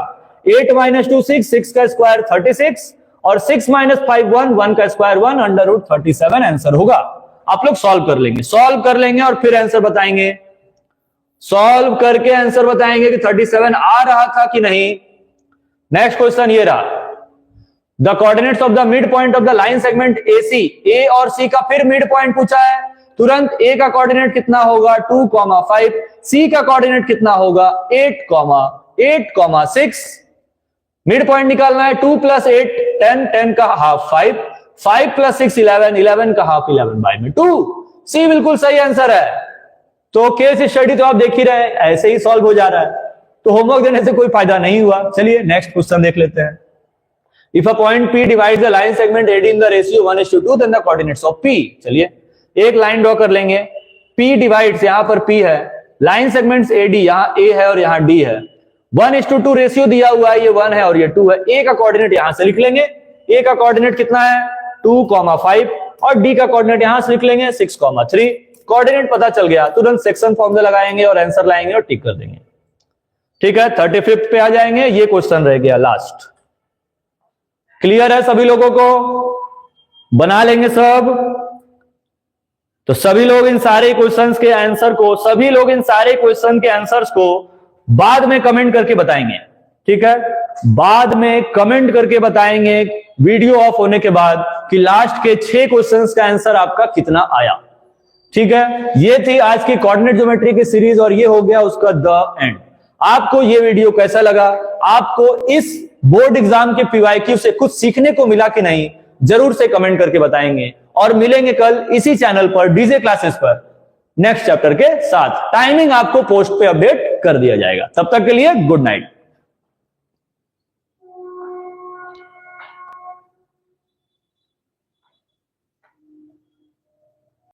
8 - 2 6, 6 का स्क्वायर 36, और 6 - 5 1, 1 का स्क्वायर 1, √37 आंसर होगा। आप लोग सॉल्व कर लेंगे, सॉल्व कर लेंगे और फिर आंसर बताएंगे, सॉल्व करके आंसर बताएंगे कि 37 आ रहा था कि नहीं। नेक्स्ट क्वेश्चन ये रहा, the coordinates of the mid point of the line segment AC, ए और सी का फिर मिड पॉइंट पूछा है, तुरंत ए का कोऑर्डिनेट कितना होगा 2, 5, सी का कोऑर्डिनेट कितना होगा 8, 6, मिड पॉइंट निकालना है, 2 + 8 10, 10 का हाफ 5, 5 + 6 11, 11 का हाफ 11/2। सी बिल्कुल सही आंसर है। तो केस स्टडी तो आप देख ही रहे हैं, ऐसे ही सॉल्व हो जा रहा है, तो होमवर्क देने से कोई फायदा नहीं हुआ। चलिए नेक्स्ट क्वेश्चन देख लेते हैं। If a point P divides the line segment AD in the ratio 1:2, then the coordinates of P। चलिए एक लाइन ड्रॉ कर लेंगे, P डिवाइड्स, यहां पर P है, लाइन सेगमेंट्स AD, यहां A है और यहां D है, 1:2 रेशियो दिया हुआ है, ये 1 है और ये 2 है। ए का कोऑर्डिनेट यहां से लिख लेंगे, ए का कोऑर्डिनेट कितना है 2,5 और डी का कोऑर्डिनेट यहां से लिख लेंगे 6,3। कोऑर्डिनेट पता चल गया, तुरंत सेक्शन फॉर्मूला लगाएंगे और आंसर लाएंगे और टिक कर देंगे। ठीक है, 35 पे आ जाएंगे, ये क्वेश्चन रह गया लास्ट। क्लियर है सभी लोगों को? बना लेंगे सब। तो सभी लोग इन सारे क्वेश्चंस के आंसर को, सभी लोग इन सारे क्वेश्चन के आंसर्स को बाद में कमेंट करके बताएंगे। ठीक है, बाद में कमेंट करके बताएंगे वीडियो ऑफ होने के बाद कि लास्ट के 6 क्वेश्चंस का आंसर आपका कितना आया। ठीक है, ये थी आज की कोऑर्डिनेट ज्योमेट्री की सीरीज और ये हो गया उसका द एंड। आपको ये वीडियो कैसा लगा? आपको इस बोर्ड एग्जाम के पीवाईक्यू से कुछ सीखने को मिला कि नहीं, जरूर से कमेंट करके बताएंगे। और मिलेंगे कल इसी चैनल पर डीजे क्लासेस पर नेक्स्ट चैप्टर के साथ। टाइमिंग आपको पोस्ट पे अपडेट कर दिया जाएगा। तब तक के लिए गुड नाइट।